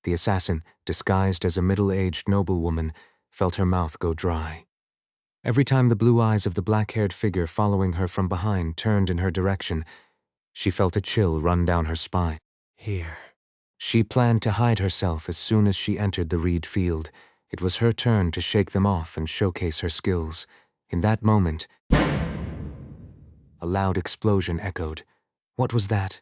The assassin, disguised as a middle-aged noblewoman, felt her mouth go dry. Every time the blue eyes of the black-haired figure following her from behind turned in her direction, she felt a chill run down her spine. Here. She planned to hide herself as soon as she entered the reed field. It was her turn to shake them off and showcase her skills. In that moment, a loud explosion echoed. What was that?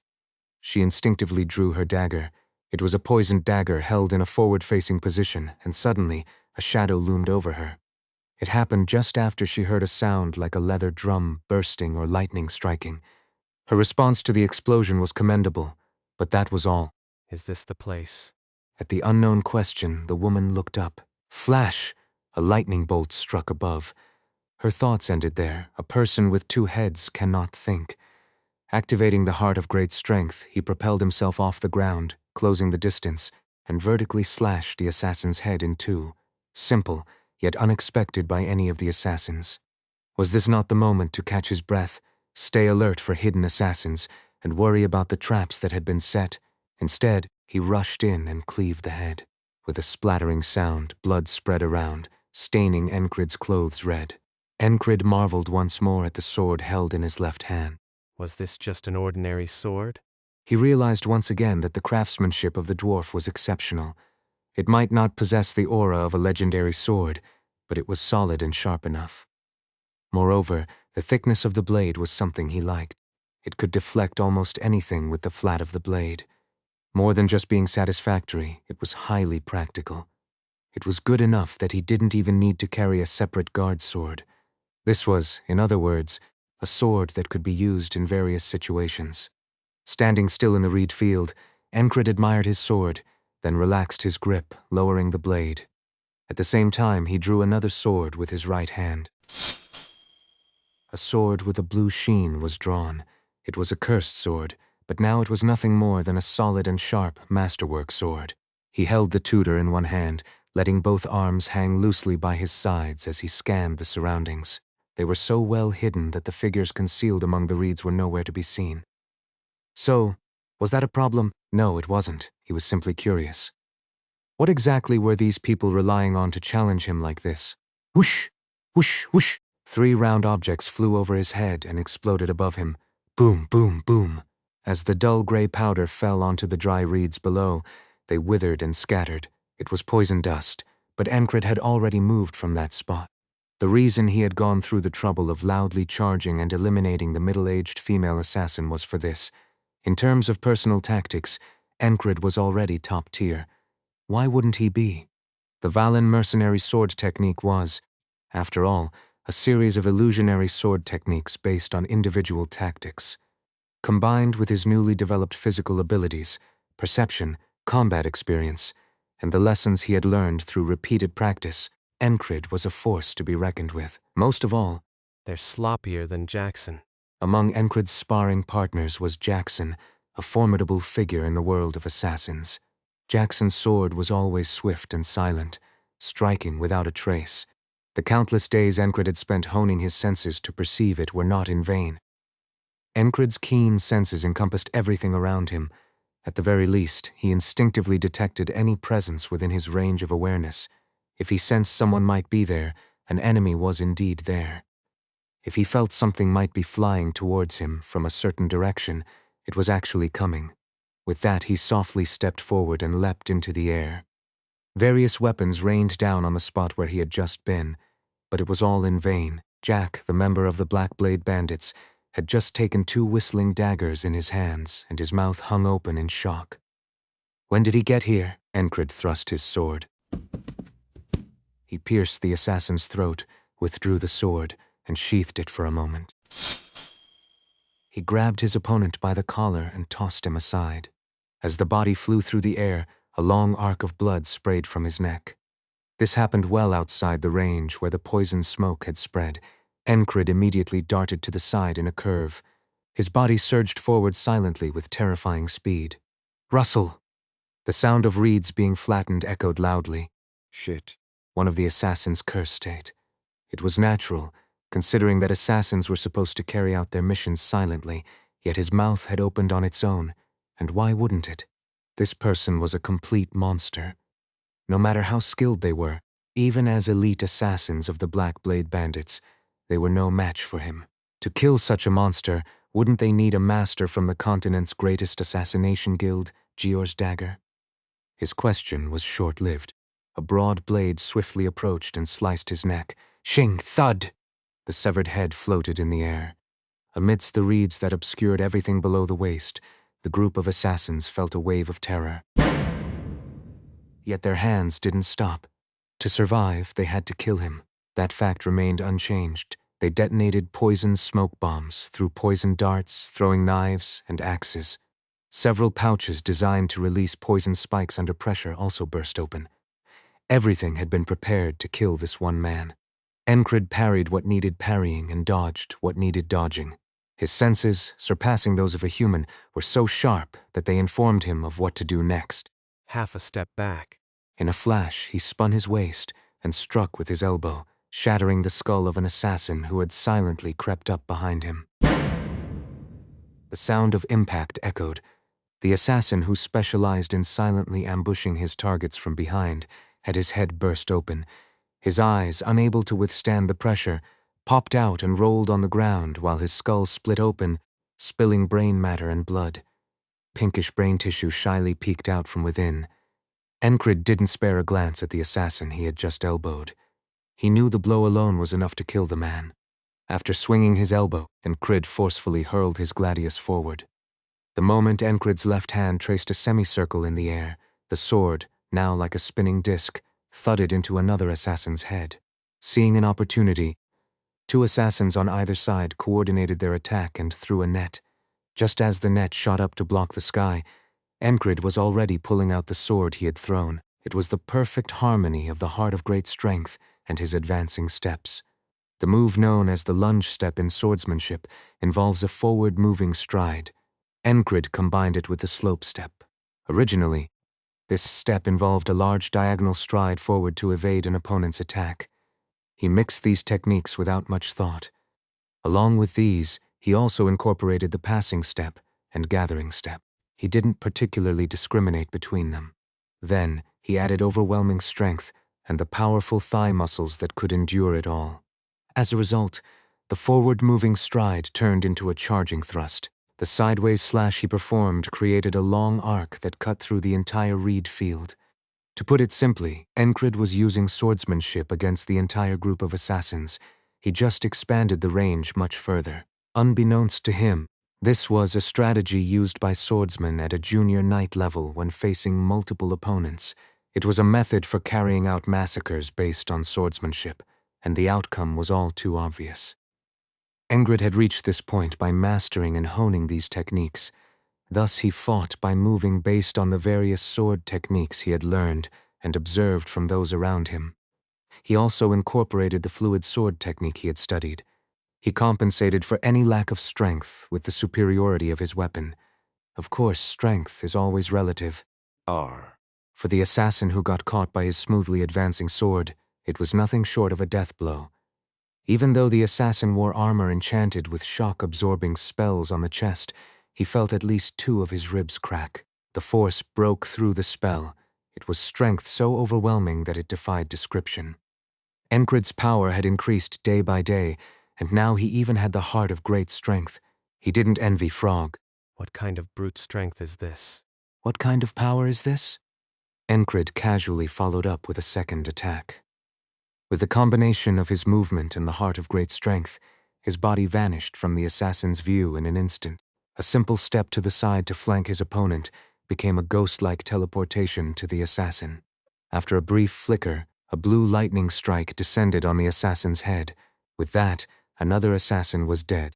She instinctively drew her dagger. It was a poisoned dagger held in a forward-facing position, and suddenly, a shadow loomed over her. It happened just after she heard a sound like a leather drum bursting or lightning striking. Her response to the explosion was commendable, but that was all. Is this the place? At the unknown question, the woman looked up. Flash! A lightning bolt struck above. Her thoughts ended there. A person with two heads cannot think. Activating the heart of great strength, he propelled himself off the ground, closing the distance, and vertically slashed the assassin's head in two. Simple, yet unexpected by any of the assassins. Was this not the moment to catch his breath, stay alert for hidden assassins, and worry about the traps that had been set? Instead, he rushed in and cleaved the head. With a splattering sound, blood spread around, staining Enkrid's clothes red. Enkrid marveled once more at the sword held in his left hand. Was this just an ordinary sword? He realized once again that the craftsmanship of the dwarf was exceptional. It might not possess the aura of a legendary sword, but it was solid and sharp enough. Moreover, the thickness of the blade was something he liked. It could deflect almost anything with the flat of the blade. More than just being satisfactory, it was highly practical. It was good enough that he didn't even need to carry a separate guard sword. This was, in other words, a sword that could be used in various situations. Standing still in the reed field, Enkrid admired his sword, then relaxed his grip, lowering the blade. At the same time, he drew another sword with his right hand. A sword with a blue sheen was drawn. It was a cursed sword, but now it was nothing more than a solid and sharp masterwork sword. He held the tutor in one hand, letting both arms hang loosely by his sides as he scanned the surroundings. They were so well hidden that the figures concealed among the reeds were nowhere to be seen. So, was that a problem? No, it wasn't. He was simply curious. What exactly were these people relying on to challenge him like this? Whoosh! Whoosh! Whoosh! 3 round objects flew over his head and exploded above him. Boom! Boom! Boom! As the dull gray powder fell onto the dry reeds below, they withered and scattered. It was poison dust, but Enkrid had already moved from that spot. The reason he had gone through the trouble of loudly charging and eliminating the middle-aged female assassin was for this. In terms of personal tactics, Enkrid was already top tier. Why wouldn't he be? The Valen mercenary sword technique was, after all, a series of illusionary sword techniques based on individual tactics. Combined with his newly developed physical abilities, perception, combat experience, and the lessons he had learned through repeated practice, Enkrid was a force to be reckoned with. Most of all, They're sloppier than Jackson. among Enkrid's sparring partners was Jackson, a formidable figure in the world of assassins. Jackson's sword was always swift and silent, striking without a trace. The countless days Enkrid had spent honing his senses to perceive it were not in vain. Enkrid's keen senses encompassed everything around him. At the very least, he instinctively detected any presence within his range of awareness. If he sensed someone might be there, an enemy was indeed there. If he felt something might be flying towards him from a certain direction, it was actually coming. With that, he softly stepped forward and leapt into the air. Various weapons rained down on the spot where he had just been, but it was all in vain. Jack, the member of the Black Blade Bandits, had just taken 2 whistling daggers in his hands, and his mouth hung open in shock. When did he get here? Enkrid thrust his sword. He pierced the assassin's throat, withdrew the sword, and sheathed it for a moment. He grabbed his opponent by the collar and tossed him aside. As the body flew through the air, a long arc of blood sprayed from his neck. This happened well outside the range where the poison smoke had spread. Enkrid immediately darted to the side in a curve. His body surged forward silently with terrifying speed. Rustle! The sound of reeds being flattened echoed loudly. Shit. One of the assassins cursed it. It was natural, considering that assassins were supposed to carry out their missions silently, yet his mouth had opened on its own, and why wouldn't it? This person was a complete monster. No matter how skilled they were, even as elite assassins of the Black Blade Bandits, they were no match for him. To kill such a monster, wouldn't they need a master from the continent's greatest assassination guild, Gior's Dagger? His question was short-lived. A broad blade swiftly approached and sliced his neck. Shing! Thud! The severed head floated in the air. Amidst the reeds that obscured everything below the waist, the group of assassins felt a wave of terror. Yet their hands didn't stop. To survive, they had to kill him. That fact remained unchanged. They detonated poison smoke bombs, threw poison darts, throwing knives and axes. Several pouches designed to release poison spikes under pressure also burst open. Everything had been prepared to kill this one man. Enkrid parried what needed parrying and dodged what needed dodging. His senses, surpassing those of a human, were so sharp that they informed him of what to do next. Half a step back. In a flash, he spun his waist and struck with his elbow, shattering the skull of an assassin who had silently crept up behind him. The sound of impact echoed. The assassin who specialized in silently ambushing his targets from behind had his head burst open. His eyes, unable to withstand the pressure, popped out and rolled on the ground while his skull split open, spilling brain matter and blood. Pinkish brain tissue shyly peeked out from within. Enkrid didn't spare a glance at the assassin he had just elbowed. He knew the blow alone was enough to kill the man. After swinging his elbow, Enkrid forcefully hurled his gladius forward. The moment Enkrid's left hand traced a semicircle in the air, the sword, now like a spinning disc, thudded into another assassin's head. Seeing an opportunity, two assassins on either side coordinated their attack and threw a net. Just as the net shot up to block the sky, Enkrid was already pulling out the sword he had thrown. It was the perfect harmony of the heart of great strength and his advancing steps. The move known as the lunge step in swordsmanship involves a forward-moving stride. Enkrid combined it with the slope step. Originally, this step involved a large diagonal stride forward to evade an opponent's attack. He mixed these techniques without much thought. Along with these, he also incorporated the passing step and gathering step. He didn't particularly discriminate between them. Then, he added overwhelming strength and the powerful thigh muscles that could endure it all. As a result, the forward-moving stride turned into a charging thrust. The sideways slash he performed created a long arc that cut through the entire reed field. To put it simply, Enkrid was using swordsmanship against the entire group of assassins. He just expanded the range much further. Unbeknownst to him, this was a strategy used by swordsmen at a junior knight level when facing multiple opponents. It was a method for carrying out massacres based on swordsmanship, and the outcome was all too obvious. Enkrid had reached this point by mastering and honing these techniques. Thus he fought by moving based on the various sword techniques he had learned and observed from those around him. He also incorporated the fluid sword technique he had studied. He compensated for any lack of strength with the superiority of his weapon. Of course, strength is always relative. For the assassin who got caught by his smoothly advancing sword, it was nothing short of a death blow. Even though the assassin wore armor enchanted with shock-absorbing spells on the chest, he felt at least 2 of his ribs crack. The force broke through the spell. It was strength so overwhelming that it defied description. Enkrid's power had increased day by day, and now he even had the heart of great strength. He didn't envy Frog. What kind of brute strength is this? What kind of power is this? Enkrid casually followed up with a second attack. With the combination of his movement and the heart of great strength, his body vanished from the assassin's view in an instant. A simple step to the side to flank his opponent became a ghost-like teleportation to the assassin. After a brief flicker, a blue lightning strike descended on the assassin's head. With that, another assassin was dead.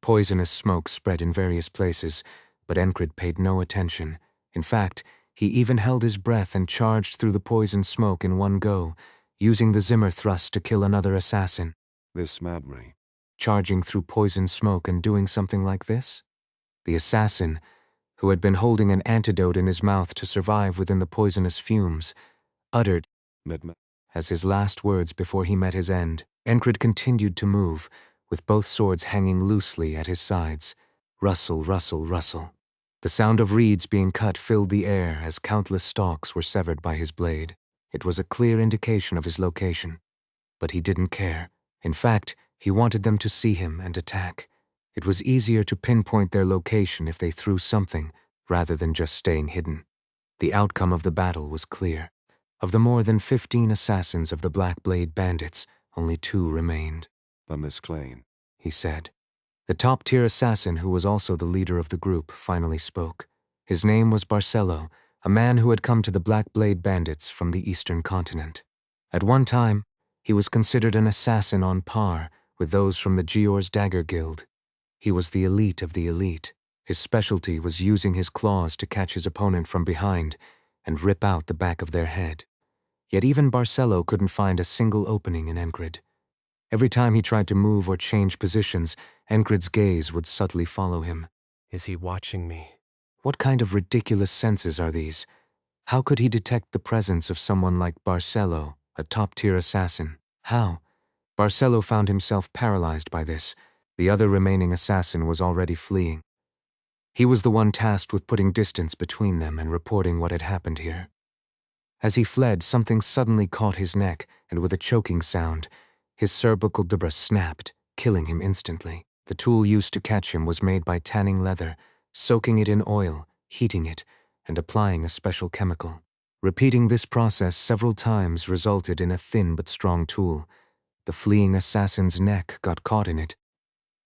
Poisonous smoke spread in various places, but Enkrid paid no attention. In fact, he even held his breath and charged through the poison smoke in one go, using the Zimmer thrust to kill another assassin. This madman. Charging through poison smoke and doing something like this? The assassin, who had been holding an antidote in his mouth to survive within the poisonous fumes, uttered as his last words before he met his end. Enkrid continued to move, with both swords hanging loosely at his sides. Rustle, rustle, rustle. The sound of reeds being cut filled the air as countless stalks were severed by his blade. It was a clear indication of his location. But he didn't care. In fact, he wanted them to see him and attack. It was easier to pinpoint their location if they threw something, rather than just staying hidden. The outcome of the battle was clear. Of the more than 15 assassins of the Black Blade Bandits, only 2 remained. "But Miss Klein," he said. The top-tier assassin, who was also the leader of the group, finally spoke. His name was Barcelo, a man who had come to the Black Blade Bandits from the Eastern continent. At one time, he was considered an assassin on par with those from the Gior's Dagger Guild. He was the elite of the elite. His specialty was using his claws to catch his opponent from behind and rip out the back of their head. Yet even Barcelo couldn't find a single opening in Enkrid. Every time he tried to move or change positions, Enkrid's gaze would subtly follow him. Is he watching me? What kind of ridiculous senses are these? How could he detect the presence of someone like Barcelo, a top-tier assassin? How? Barcelo found himself paralyzed by this. The other remaining assassin was already fleeing. He was the one tasked with putting distance between them and reporting what had happened here. As he fled, something suddenly caught his neck, and with a choking sound, his cervical vertebra snapped, killing him instantly. The tool used to catch him was made by tanning leather, soaking it in oil, heating it, and applying a special chemical. Repeating this process several times resulted in a thin but strong tool. The fleeing assassin's neck got caught in it.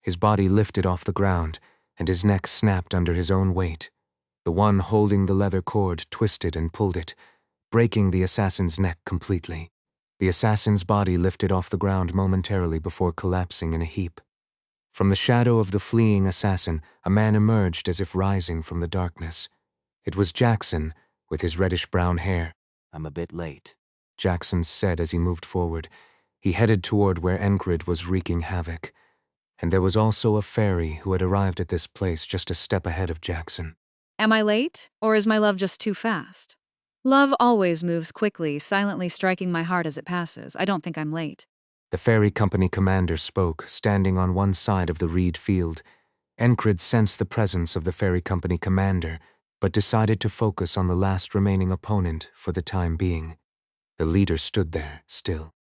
His body lifted off the ground, and his neck snapped under his own weight. The one holding the leather cord twisted and pulled it, breaking the assassin's neck completely. The assassin's body lifted off the ground momentarily before collapsing in a heap. From the shadow of the fleeing assassin, a man emerged as if rising from the darkness. It was Jackson, with his reddish-brown hair. "I'm a bit late," Jackson said as he moved forward. He headed toward where Enkrid was wreaking havoc. And there was also a fairy who had arrived at this place just a step ahead of Jackson. Am I late, or is my love just too fast? Love always moves quickly, silently striking my heart as it passes. I don't think I'm late. The ferry company commander spoke, standing on one side of the reed field. Enkrid sensed the presence of the ferry company commander, but decided to focus on the last remaining opponent for the time being. The leader stood there, still.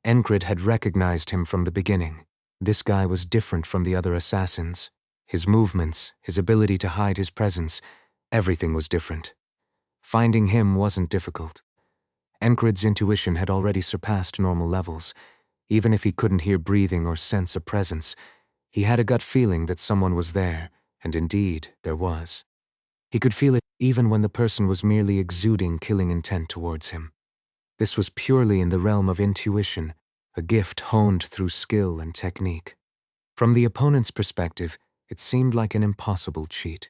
Enkrid had recognized him from the beginning. This guy was different from the other assassins. His movements, his ability to hide his presence, everything was different. Finding him wasn't difficult. Enkrid's intuition had already surpassed normal levels. Even if he couldn't hear breathing or sense a presence, he had a gut feeling that someone was there, and indeed, there was. He could feel it even when the person was merely exuding killing intent towards him. This was purely in the realm of intuition, a gift honed through skill and technique. From the opponent's perspective, it seemed like an impossible cheat.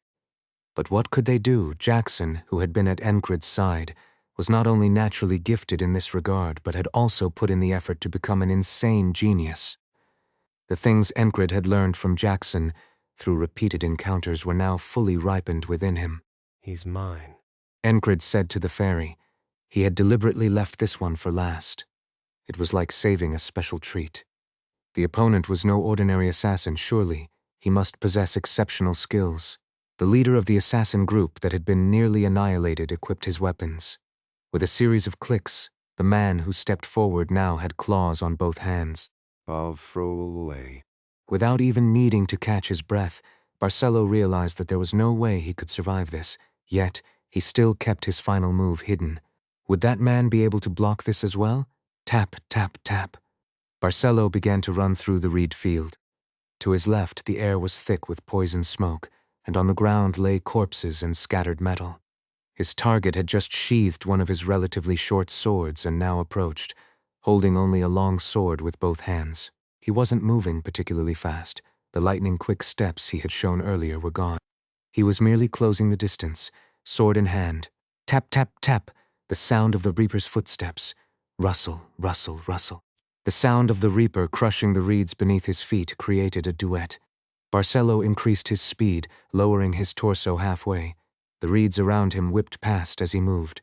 But what could they do? Jackson, who had been at Enkrid's side, was not only naturally gifted in this regard, but had also put in the effort to become an insane genius. The things Enkrid had learned from Jackson through repeated encounters were now fully ripened within him. He's mine. Enkrid said to the fairy. He had deliberately left this one for last. It was like saving a special treat. The opponent was no ordinary assassin, surely. He must possess exceptional skills. The leader of the assassin group that had been nearly annihilated equipped his weapons. With a series of clicks, the man who stepped forward now had claws on both hands. "Pauvre." Without even needing to catch his breath, Barcelo realized that there was no way he could survive this, yet he still kept his final move hidden. Would that man be able to block this as well? Tap, tap, tap. Barcelo began to run through the reed field. To his left, the air was thick with poison smoke, and on the ground lay corpses and scattered metal. His target had just sheathed one of his relatively short swords and now approached, holding only a long sword with both hands. He wasn't moving particularly fast. The lightning-quick steps he had shown earlier were gone. He was merely closing the distance, sword in hand. Tap, tap, tap, the sound of the reaper's footsteps. Rustle, rustle, rustle. The sound of the reaper crushing the reeds beneath his feet created a duet. Barcelo increased his speed, lowering his torso halfway. The reeds around him whipped past as he moved.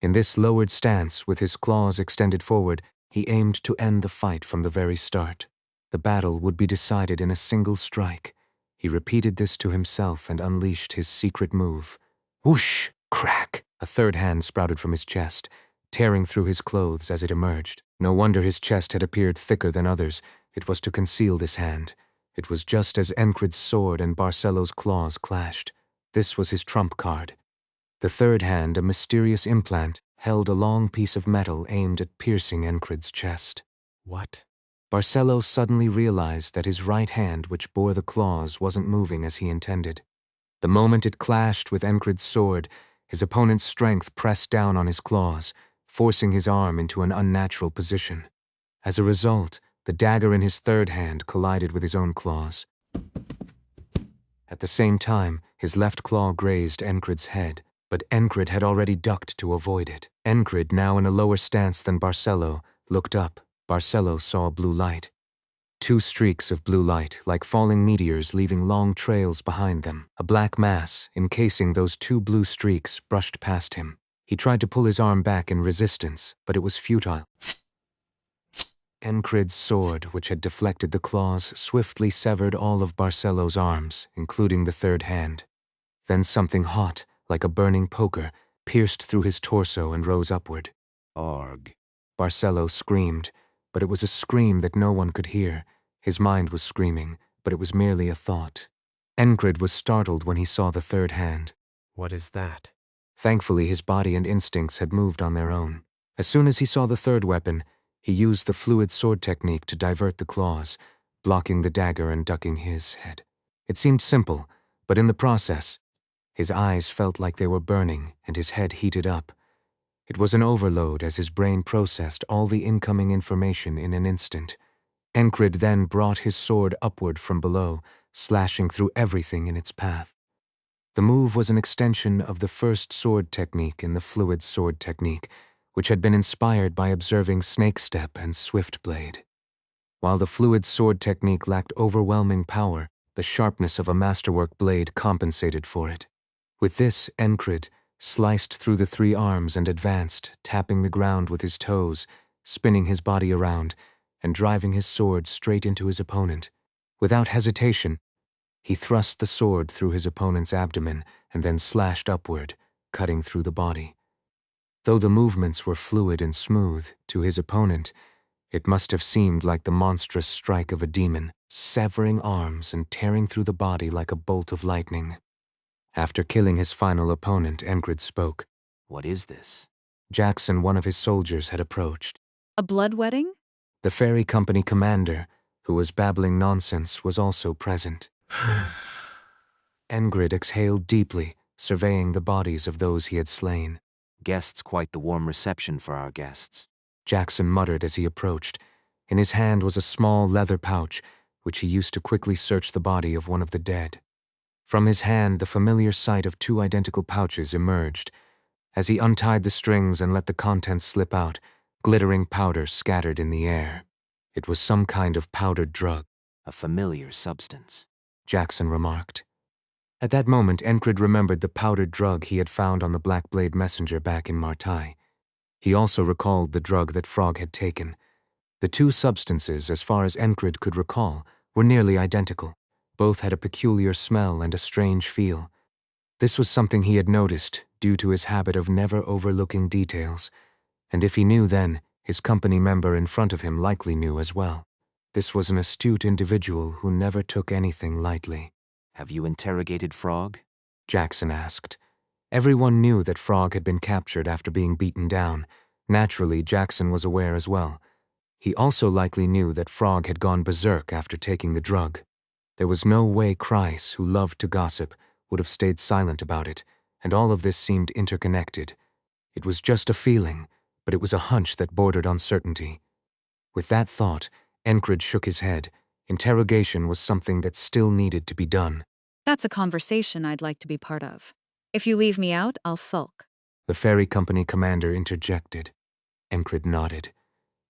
In this lowered stance, with his claws extended forward, he aimed to end the fight from the very start. The battle would be decided in a single strike. He repeated this to himself and unleashed his secret move. Whoosh! Crack! A third hand sprouted from his chest, tearing through his clothes as it emerged. No wonder his chest had appeared thicker than others. It was to conceal this hand. It was just as Enkrid's sword and Barcelo's claws clashed. This was his trump card. The third hand, a mysterious implant, held a long piece of metal aimed at piercing Enkrid's chest. What? Barcelo suddenly realized that his right hand, which bore the claws, wasn't moving as he intended. The moment it clashed with Enkrid's sword, his opponent's strength pressed down on his claws, forcing his arm into an unnatural position. As a result, the dagger in his third hand collided with his own claws. At the same time, his left claw grazed Enkrid's head, but Enkrid had already ducked to avoid it. Enkrid, now in a lower stance than Barcelo, looked up. Barcelo saw a blue light. 2 streaks of blue light, like falling meteors leaving long trails behind them. A black mass, encasing those 2 blue streaks, brushed past him. He tried to pull his arm back in resistance, but it was futile. Enkrid's sword, which had deflected the claws, swiftly severed all of Barcelo's arms, including the third hand. Then something hot, like a burning poker, pierced through his torso and rose upward. Arg. Barcelo screamed, but it was a scream that no one could hear. His mind was screaming, but it was merely a thought. Enkrid was startled when he saw the third hand. What is that? Thankfully, his body and instincts had moved on their own. As soon as he saw the third weapon, he used the fluid sword technique to divert the claws, blocking the dagger and ducking his head. It seemed simple, but in the process, his eyes felt like they were burning and his head heated up. It was an overload as his brain processed all the incoming information in an instant. Enkrid then brought his sword upward from below, slashing through everything in its path. The move was an extension of the first sword technique in the fluid sword technique, which had been inspired by observing Snake Step and Swift Blade. While the fluid sword technique lacked overwhelming power, the sharpness of a masterwork blade compensated for it. With this, Enkrid sliced through the 3 arms and advanced, tapping the ground with his toes, spinning his body around, and driving his sword straight into his opponent. Without hesitation, he thrust the sword through his opponent's abdomen and then slashed upward, cutting through the body. Though the movements were fluid and smooth, to his opponent, it must have seemed like the monstrous strike of a demon, severing arms and tearing through the body like a bolt of lightning. After killing his final opponent, Enkrid spoke. What is this? Jackson, one of his soldiers, had approached. A blood wedding? The ferry company commander, who was babbling nonsense, was also present. Enkrid exhaled deeply, surveying the bodies of those he had slain. Guests, quite the warm reception for our guests. Jackson muttered as he approached. In his hand was a small leather pouch, which he used to quickly search the body of one of the dead. From his hand, the familiar sight of 2 identical pouches emerged. As he untied the strings and let the contents slip out, glittering powder scattered in the air. It was some kind of powdered drug. A familiar substance, Jackson remarked. At that moment, Enkrid remembered the powdered drug he had found on the Black Blade Messenger back in Martai. He also recalled the drug that Frog had taken. The 2 substances, as far as Enkrid could recall, were nearly identical. Both had a peculiar smell and a strange feel. This was something he had noticed due to his habit of never overlooking details, and if he knew then, his company member in front of him likely knew as well. This was an astute individual who never took anything lightly. Have you interrogated Frog? Jackson asked. Everyone knew that Frog had been captured after being beaten down. Naturally, Jackson was aware as well. He also likely knew that Frog had gone berserk after taking the drug. There was no way Kreis, who loved to gossip, would have stayed silent about it, and all of this seemed interconnected. It was just a feeling, but it was a hunch that bordered on certainty. With that thought, Enkrid shook his head. Interrogation was something that still needed to be done. That's a conversation I'd like to be part of. If you leave me out, I'll sulk. The ferry company commander interjected. Enkrid nodded.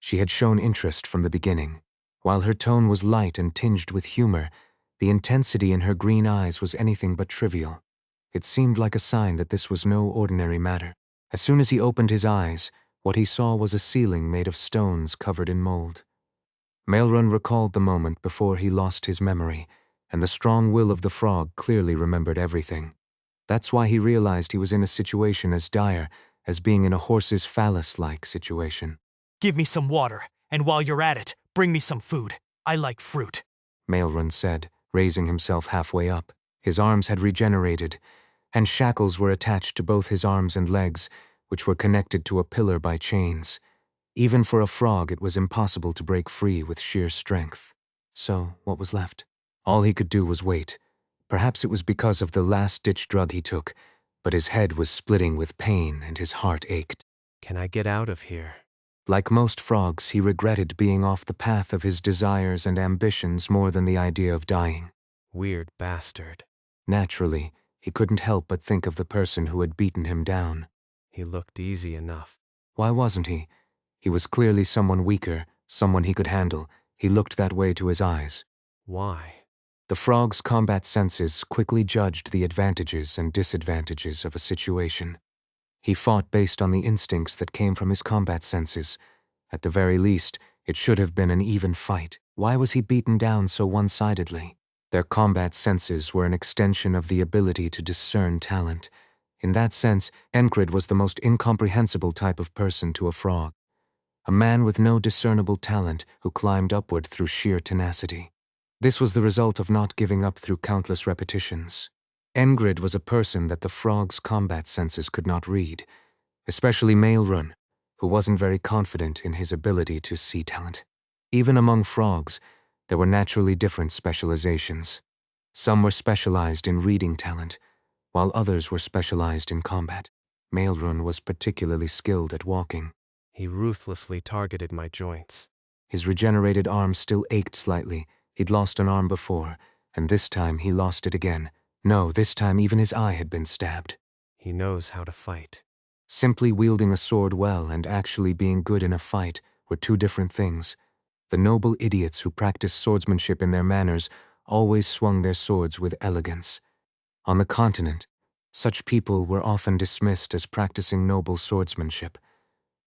She had shown interest from the beginning. While her tone was light and tinged with humor, the intensity in her green eyes was anything but trivial. It seemed like a sign that this was no ordinary matter. As soon as he opened his eyes, what he saw was a ceiling made of stones covered in mold. Maelrun recalled the moment before he lost his memory, and the strong will of the frog clearly remembered everything. That's why he realized he was in a situation as dire as being in a horse's phallus-like situation. Give me some water, and while you're at it, bring me some food. I like fruit. Maelrun said, raising himself halfway up. His arms had regenerated, and shackles were attached to both his arms and legs, which were connected to a pillar by chains. Even for a frog, it was impossible to break free with sheer strength. So, what was left? All he could do was wait. Perhaps it was because of the last-ditch drug he took, but his head was splitting with pain and his heart ached. Can I get out of here? Like most frogs, he regretted being off the path of his desires and ambitions more than the idea of dying. Weird bastard. Naturally, he couldn't help but think of the person who had beaten him down. He looked easy enough. Why wasn't he? He was clearly someone weaker, someone he could handle. He looked that way to his eyes. Why? The frog's combat senses quickly judged the advantages and disadvantages of a situation. He fought based on the instincts that came from his combat senses. At the very least, it should have been an even fight. Why was he beaten down so one-sidedly? Their combat senses were an extension of the ability to discern talent. In that sense, Enkrid was the most incomprehensible type of person to a frog. A man with no discernible talent who climbed upward through sheer tenacity. This was the result of not giving up through countless repetitions. Enkrid was a person that the frog's combat senses could not read, especially Maelrun, who wasn't very confident in his ability to see talent. Even among frogs, there were naturally different specializations. Some were specialized in reading talent, while others were specialized in combat. Maelrun was particularly skilled at walking. He ruthlessly targeted my joints. His regenerated arm still ached slightly. He'd lost an arm before, and this time he lost it again. No, this time even his eye had been stabbed. He knows how to fight. Simply wielding a sword well and actually being good in a fight were two different things. The noble idiots who practiced swordsmanship in their manners always swung their swords with elegance. On the continent, such people were often dismissed as practicing noble swordsmanship.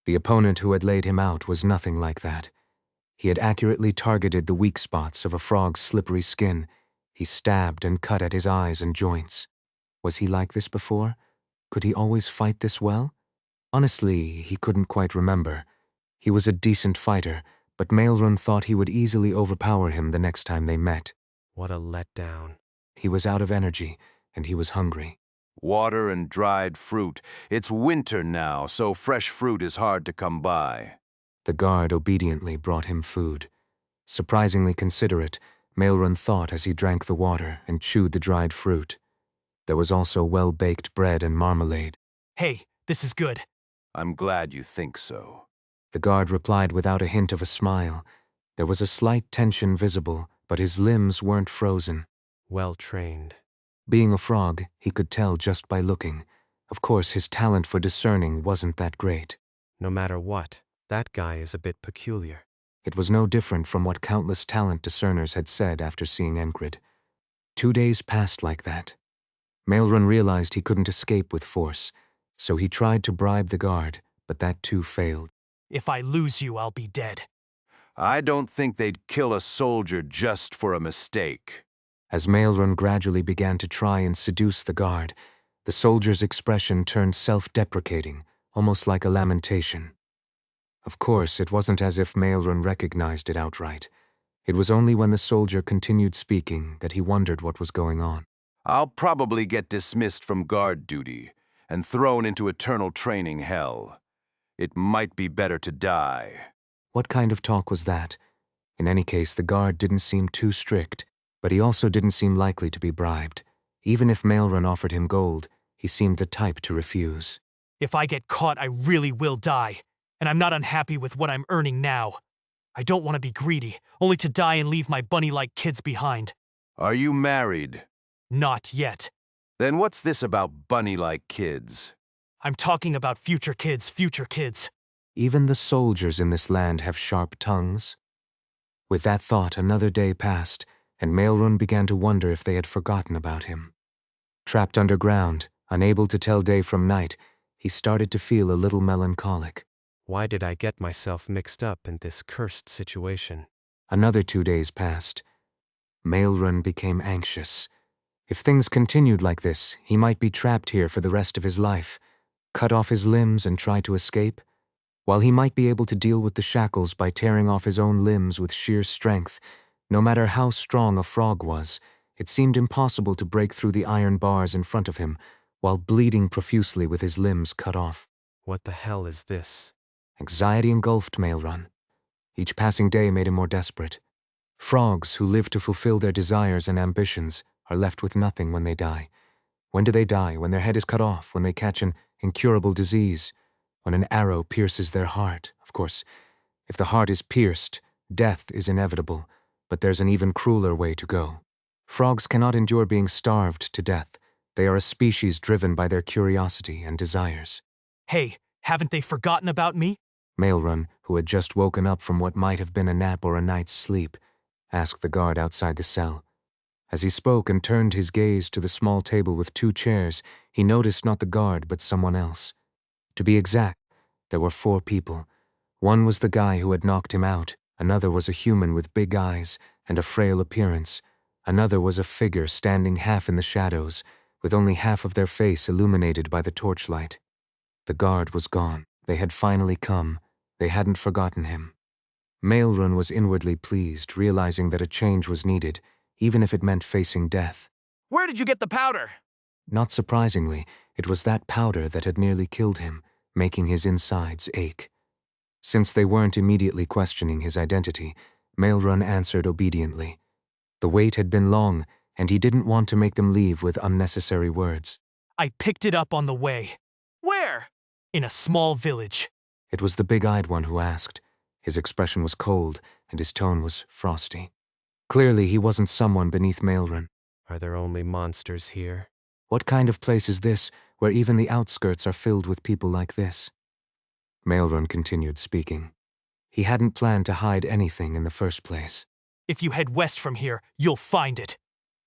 The opponent who had laid him out was nothing like that. He had accurately targeted the weak spots of a frog's slippery skin. He stabbed and cut at his eyes and joints. Was he like this before? Could he always fight this well? Honestly, he couldn't quite remember. He was a decent fighter, but Maelrun thought he would easily overpower him the next time they met. What a letdown. He was out of energy, and he was hungry. Water and dried fruit. It's winter now, so fresh fruit is hard to come by. The guard obediently brought him food. Surprisingly considerate, Maelrun thought as he drank the water and chewed the dried fruit. There was also well-baked bread and marmalade. Hey, this is good. I'm glad you think so. The guard replied without a hint of a smile. There was a slight tension visible, but his limbs weren't frozen. Well trained. Being a frog, he could tell just by looking. Of course, his talent for discerning wasn't that great. No matter what, that guy is a bit peculiar. It was no different from what countless talent discerners had said after seeing Enkrid. 2 days passed like that. Maelrun realized he couldn't escape with force, so he tried to bribe the guard, but that too failed. If I lose you, I'll be dead. I don't think they'd kill a soldier just for a mistake. As Maelrun gradually began to try and seduce the guard, the soldier's expression turned self-deprecating, almost like a lamentation. Of course, it wasn't as if Maelrun recognized it outright. It was only when the soldier continued speaking that he wondered what was going on. I'll probably get dismissed from guard duty and thrown into eternal training hell. It might be better to die. What kind of talk was that? In any case, the guard didn't seem too strict, but he also didn't seem likely to be bribed. Even if Maelrun offered him gold, he seemed the type to refuse. If I get caught, I really will die, and I'm not unhappy with what I'm earning now. I don't want to be greedy, only to die and leave my bunny-like kids behind. Are you married? Not yet. Then what's this about bunny-like kids? I'm talking about future kids. Even the soldiers in this land have sharp tongues. With that thought, another day passed, and Maelrun began to wonder if they had forgotten about him. Trapped underground, unable to tell day from night, he started to feel a little melancholic. Why did I get myself mixed up in this cursed situation? Another 2 days passed. Maelrun became anxious. If things continued like this, he might be trapped here for the rest of his life, cut off his limbs and try to escape. While he might be able to deal with the shackles by tearing off his own limbs with sheer strength, no matter how strong a frog was, it seemed impossible to break through the iron bars in front of him while bleeding profusely with his limbs cut off. What the hell is this? Anxiety engulfed Maelrun. Each passing day made him more desperate. Frogs who live to fulfill their desires and ambitions are left with nothing when they die. When do they die? When their head is cut off, when they catch an incurable disease, when an arrow pierces their heart. Of course, if the heart is pierced, death is inevitable, but there's an even crueler way to go. Frogs cannot endure being starved to death. They are a species driven by their curiosity and desires. Hey, haven't they forgotten about me? Maelrun, who had just woken up from what might have been a nap or a night's sleep, asked the guard outside the cell. As he spoke and turned his gaze to the small table with 2 chairs, he noticed not the guard but someone else. To be exact, there were 4 people. One was the guy who had knocked him out, another was a human with big eyes and a frail appearance, another was a figure standing half in the shadows, with only half of their face illuminated by the torchlight. The guard was gone. They had finally come. They hadn't forgotten him. Maelrun was inwardly pleased, realizing that a change was needed, even if it meant facing death. Where did you get the powder? Not surprisingly, it was that powder that had nearly killed him, making his insides ache. Since they weren't immediately questioning his identity, Maelrun answered obediently. The wait had been long, and he didn't want to make them leave with unnecessary words. I picked it up on the way. Where? In a small village. It was the big-eyed one who asked. His expression was cold, and his tone was frosty. Clearly, he wasn't someone beneath Maelrun. Are there only monsters here? What kind of place is this, where even the outskirts are filled with people like this? Maelrun continued speaking. He hadn't planned to hide anything in the first place. If you head west from here, you'll find it.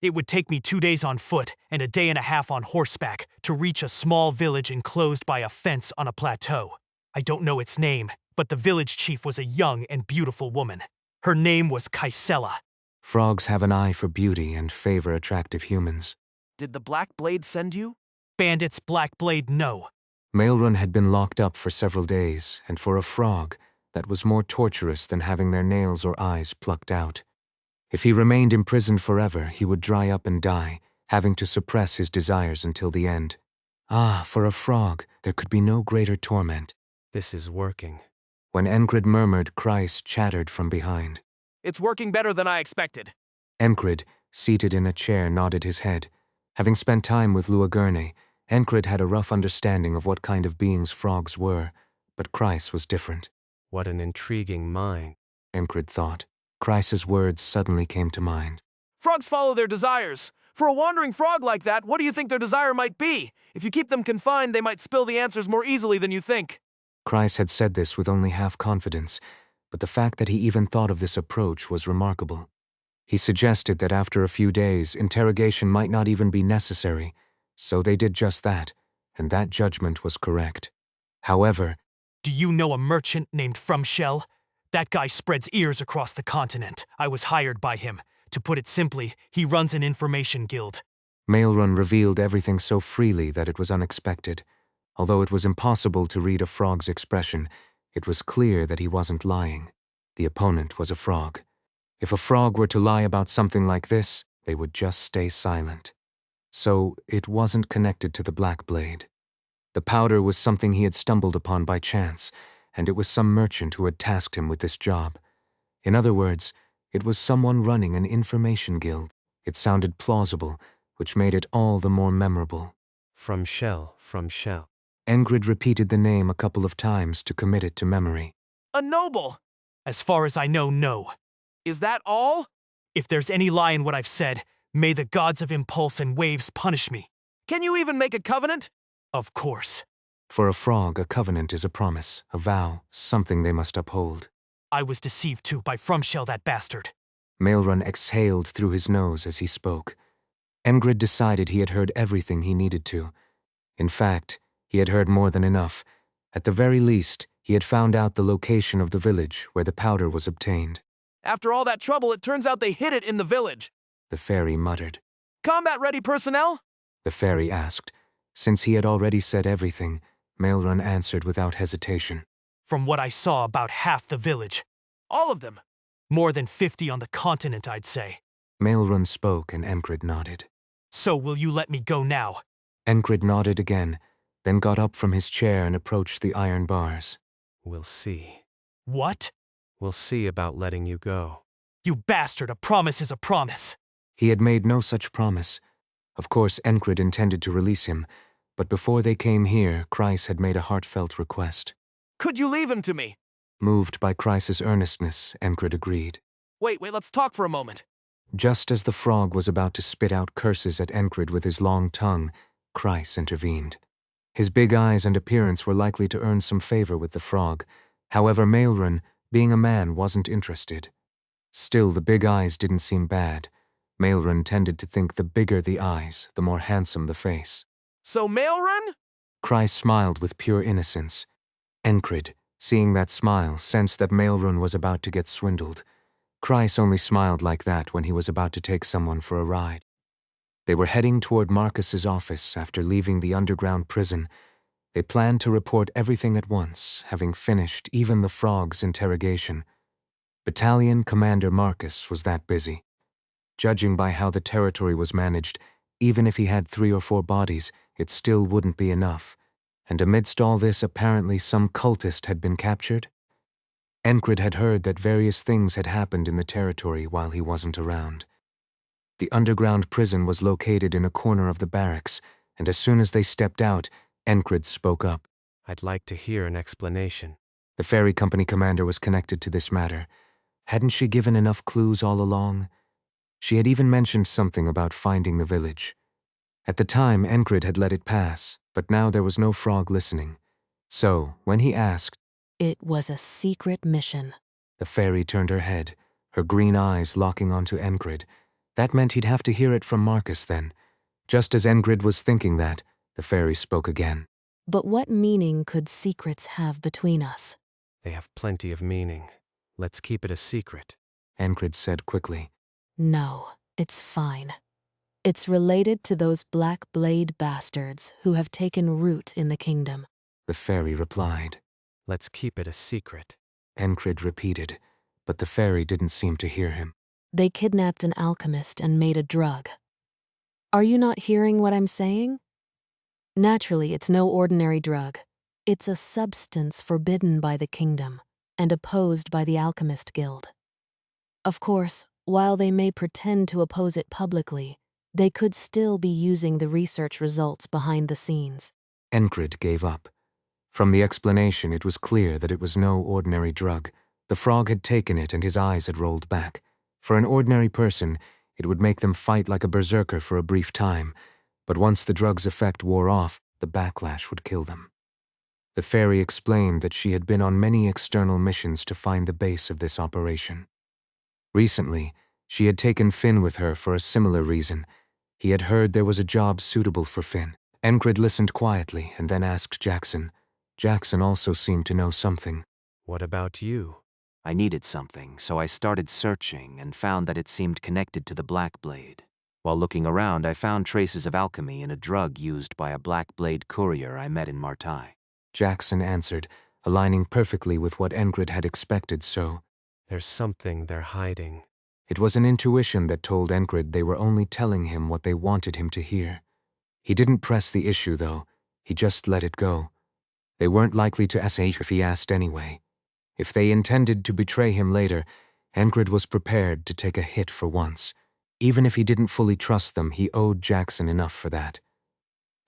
It would take me 2 days on foot and a day and a half on horseback to reach a small village enclosed by a fence on a plateau. I don't know its name, but the village chief was a young and beautiful woman. Her name was Kaisela. Frogs have an eye for beauty and favor attractive humans. Did the Black Blade send you? Bandits, Black Blade, no. Maelrun had been locked up for several days, and for a frog, that was more torturous than having their nails or eyes plucked out. If he remained imprisoned forever, he would dry up and die, having to suppress his desires until the end. Ah, for a frog, there could be no greater torment. This is working. When Enkrid murmured, Kreis chattered from behind. It's working better than I expected. Enkrid, seated in a chair, nodded his head. Having spent time with Luagerne, Enkrid had a rough understanding of what kind of beings frogs were, but Kreis was different. What an intriguing mind. Enkrid thought. Kreis's words suddenly came to mind. Frogs follow their desires. For a wandering frog like that, what do you think their desire might be? If you keep them confined, they might spill the answers more easily than you think. Kreis had said this with only half confidence, but the fact that he even thought of this approach was remarkable. He suggested that after a few days, interrogation might not even be necessary, so they did just that, and that judgment was correct. However, do you know a merchant named Frumshell? That guy spreads ears across the continent. I was hired by him. To put it simply, he runs an information guild. Maelrun revealed everything so freely that it was unexpected. Although it was impossible to read a frog's expression, it was clear that he wasn't lying. The opponent was a frog. If a frog were to lie about something like this, they would just stay silent. So it wasn't connected to the Black Blade. The powder was something he had stumbled upon by chance, and it was some merchant who had tasked him with this job. In other words, it was someone running an information guild. It sounded plausible, which made it all the more memorable. Frumshell. Enkrid repeated the name a couple of times to commit it to memory. A noble! As far as I know, no. Is that all? If there's any lie in what I've said, may the gods of impulse and waves punish me. Can you even make a covenant? Of course. For a frog, a covenant is a promise, a vow, something they must uphold. I was deceived too by Frumshell, that bastard. Maelrun exhaled through his nose as he spoke. Enkrid decided he had heard everything he needed to. In fact, he had heard more than enough. At the very least, he had found out the location of the village where the powder was obtained. After all that trouble, it turns out they hid it in the village. the fairy muttered. Combat-ready personnel? The fairy asked. Since he had already said everything, Maelrun answered without hesitation. From what I saw, about half the village. All of them. More than 50 on the continent, I'd say. Maelrun spoke and Enkrid nodded. So will you let me go now? Enkrid nodded again, then got up from his chair and approached the iron bars. We'll see. What? We'll see about letting you go. You bastard, a promise is a promise. He had made no such promise. Of course, Enkrid intended to release him, but before they came here, Kreis had made a heartfelt request. Could you leave him to me? Moved by Kreis's earnestness, Enkrid agreed. Wait, let's talk for a moment. Just as the frog was about to spit out curses at Enkrid with his long tongue, Kreis intervened. His big eyes and appearance were likely to earn some favor with the frog. However, Maelrun, being a man, wasn't interested. Still, the big eyes didn't seem bad. Maelrun tended to think the bigger the eyes, the more handsome the face. So Maelrun? Kreis smiled with pure innocence. Enkrid, seeing that smile, sensed that Maelrun was about to get swindled. Kreis only smiled like that when he was about to take someone for a ride. They were heading toward Marcus's office after leaving the underground prison. They planned to report everything at once, having finished even the frog's interrogation. Battalion Commander Marcus was that busy. Judging by how the territory was managed, even if he had 3 or 4 bodies, it still wouldn't be enough. And amidst all this, apparently some cultist had been captured. Enkrid had heard that various things had happened in the territory while he wasn't around. The underground prison was located in a corner of the barracks, and as soon as they stepped out, Enkrid spoke up. I'd like to hear an explanation. The ferry company commander was connected to this matter. Hadn't she given enough clues all along? She had even mentioned something about finding the village. At the time, Enkrid had let it pass, but now there was no frog listening. So, when he asked, It was a secret mission. the fairy turned her head, her green eyes locking onto Enkrid. That meant he'd have to hear it from Marcus then. Just as Enkrid was thinking that, the fairy spoke again. But what meaning could secrets have between us? They have plenty of meaning. Let's keep it a secret. Enkrid said quickly. No, it's fine. It's related to those Black Blade bastards who have taken root in the kingdom. The fairy replied. Let's keep it a secret. Enkrid repeated, but the fairy didn't seem to hear him. They kidnapped an alchemist and made a drug. Are you not hearing what I'm saying? Naturally, it's no ordinary drug. It's a substance forbidden by the kingdom and opposed by the Alchemist Guild. Of course, while they may pretend to oppose it publicly, they could still be using the research results behind the scenes. Enkrid gave up. From the explanation, it was clear that it was no ordinary drug. The frog had taken it and his eyes had rolled back. For an ordinary person, it would make them fight like a berserker for a brief time, but once the drug's effect wore off, the backlash would kill them. The fairy explained that she had been on many external missions to find the base of this operation. Recently, she had taken Finn with her for a similar reason. He had heard there was a job suitable for Finn. Enkrid listened quietly and then asked Jackson. Jackson also seemed to know something. What about you? I needed something, so I started searching and found that it seemed connected to the Black Blade. While looking around, I found traces of alchemy in a drug used by a Black Blade courier I met in Martai. Jackson answered, aligning perfectly with what Enkrid had expected, so There's something they're hiding. it was an intuition that told Enkrid they were only telling him what they wanted him to hear. He didn't press the issue, though. He just let it go. They weren't likely to ask if he asked anyway. If they intended to betray him later, Enkrid was prepared to take a hit for once. Even if he didn't fully trust them, he owed Jackson enough for that.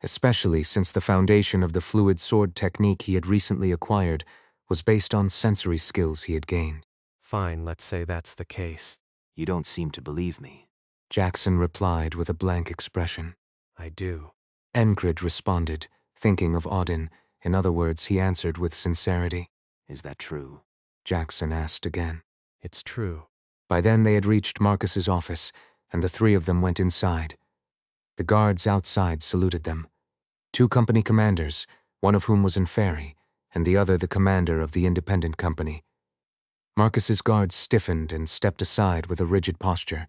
Especially since the foundation of the fluid sword technique he had recently acquired was based on sensory skills he had gained. Fine, let's say that's the case. You don't seem to believe me. Jackson replied with a blank expression. I do. Enkrid responded, thinking of Audin. In other words, he answered with sincerity. Is that true? Jackson asked again. It's true. By then they had reached Marcus's office, and the 3 of them went inside. The guards outside saluted them. 2 company commanders, one of whom was in ferry, and the other the commander of the independent company. Marcus's guards stiffened and stepped aside with a rigid posture.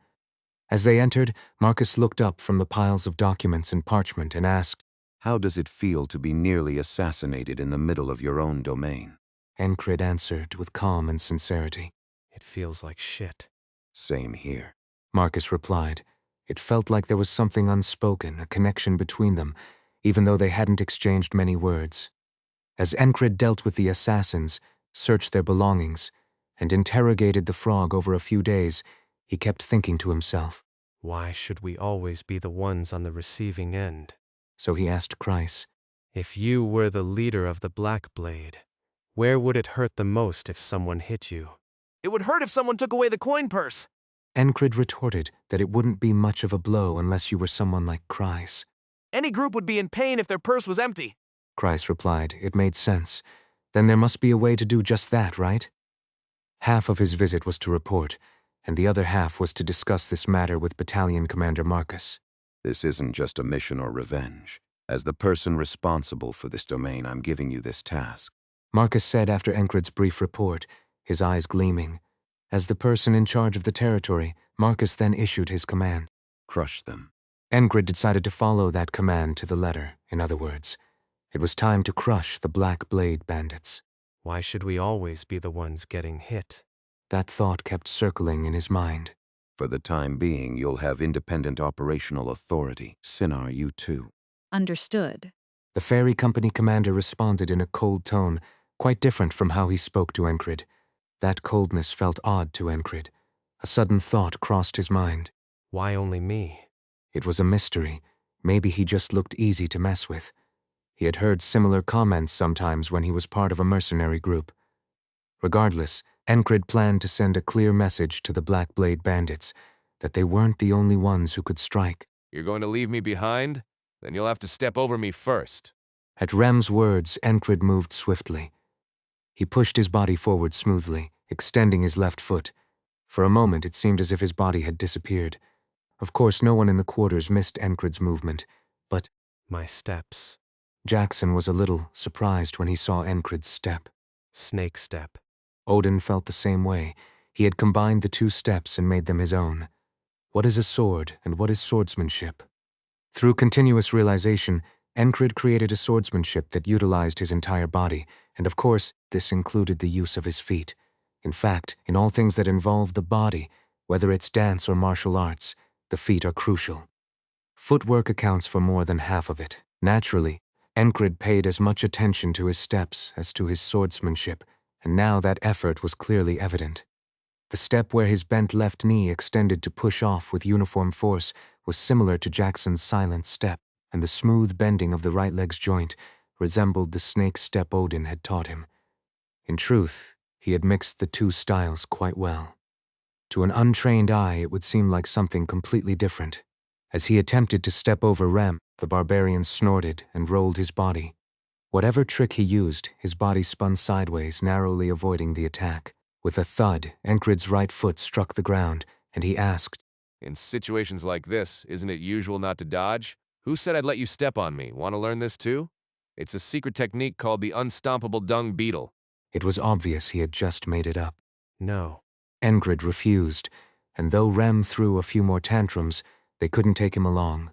As they entered, Marcus looked up from the piles of documents and parchment and asked, How does it feel to be nearly assassinated in the middle of your own domain? Enkrid answered with calm and sincerity. It feels like shit. Same here. Marcus replied. It felt like there was something unspoken, a connection between them, even though they hadn't exchanged many words. As Enkrid dealt with the assassins, searched their belongings, and interrogated the frog over a few days, he kept thinking to himself. Why should we always be the ones on the receiving end? So he asked Kreis, If you were the leader of the Black Blade, where would it hurt the most if someone hit you? It would hurt if someone took away the coin purse. Enkrid retorted that it wouldn't be much of a blow unless you were someone like Kreis. Any group would be in pain if their purse was empty. Kreis replied. It made sense. Then there must be a way to do just that, right? Half of his visit was to report, and the other half was to discuss this matter with Battalion Commander Marcus. This isn't just a mission or revenge. As the person responsible for this domain, I'm giving you this task. Marcus said after Enkrid's brief report, his eyes gleaming. As the person in charge of the territory, Marcus then issued his command. Crush them. Enkrid decided to follow that command to the letter. In other words, it was time to crush the Black Blade bandits. Why should we always be the ones getting hit? That thought kept circling in his mind. For the time being, you'll have independent operational authority. Sinar, you too. Understood. The ferry company commander responded in a cold tone, quite different from how he spoke to Enkrid. That coldness felt odd to Enkrid. A sudden thought crossed his mind. Why only me? It was a mystery. Maybe he just looked easy to mess with. He had heard similar comments sometimes when he was part of a mercenary group. Regardless, Enkrid planned to send a clear message to the Black Blade bandits that they weren't the only ones who could strike. You're going to leave me behind? Then you'll have to step over me first. At Rem's words, Enkrid moved swiftly. He pushed his body forward smoothly, extending his left foot. For a moment, it seemed as if his body had disappeared. Of course, no one in the quarters missed Enkrid's movement, but My steps. Jackson was a little surprised when he saw Enkrid's step. Snake step. Odin felt the same way. He had combined the two steps and made them his own. What is a sword, and what is swordsmanship? Through continuous realization, Enkrid created a swordsmanship that utilized his entire body, and of course, this included the use of his feet. In fact, in all things that involve the body, whether it's dance or martial arts, the feet are crucial. Footwork accounts for more than half of it. Naturally, Enkrid paid as much attention to his steps as to his swordsmanship, and now that effort was clearly evident. The step where his bent left knee extended to push off with uniform force was similar to Jackson's silent step, and the smooth bending of the right leg's joint resembled the snake step Odin had taught him. In truth, he had mixed the two styles quite well. To an untrained eye, it would seem like something completely different. As he attempted to step over Rem, the barbarian snorted and rolled his body. Whatever trick he used, his body spun sideways, narrowly avoiding the attack. With a thud, Enkrid's right foot struck the ground, and he asked, In situations like this, isn't it usual not to dodge? Who said I'd let you step on me? Want to learn this too? It's a secret technique called the unstoppable dung beetle. It was obvious he had just made it up. No. Enkrid refused, and though Rem threw a few more tantrums, they couldn't take him along.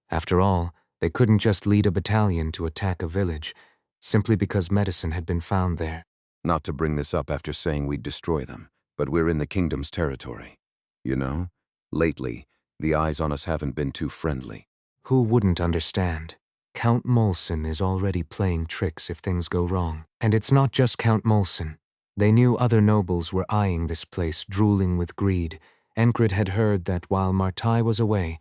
After all, they couldn't just lead a battalion to attack a village, simply because medicine had been found there. Not to bring this up after saying we'd destroy them, but we're in the kingdom's territory. You know, lately, the eyes on us haven't been too friendly. Who wouldn't understand? Count Molson is already playing tricks if things go wrong. And it's not just Count Molson. They knew other nobles were eyeing this place, drooling with greed. Enkrid had heard that while Martai was away,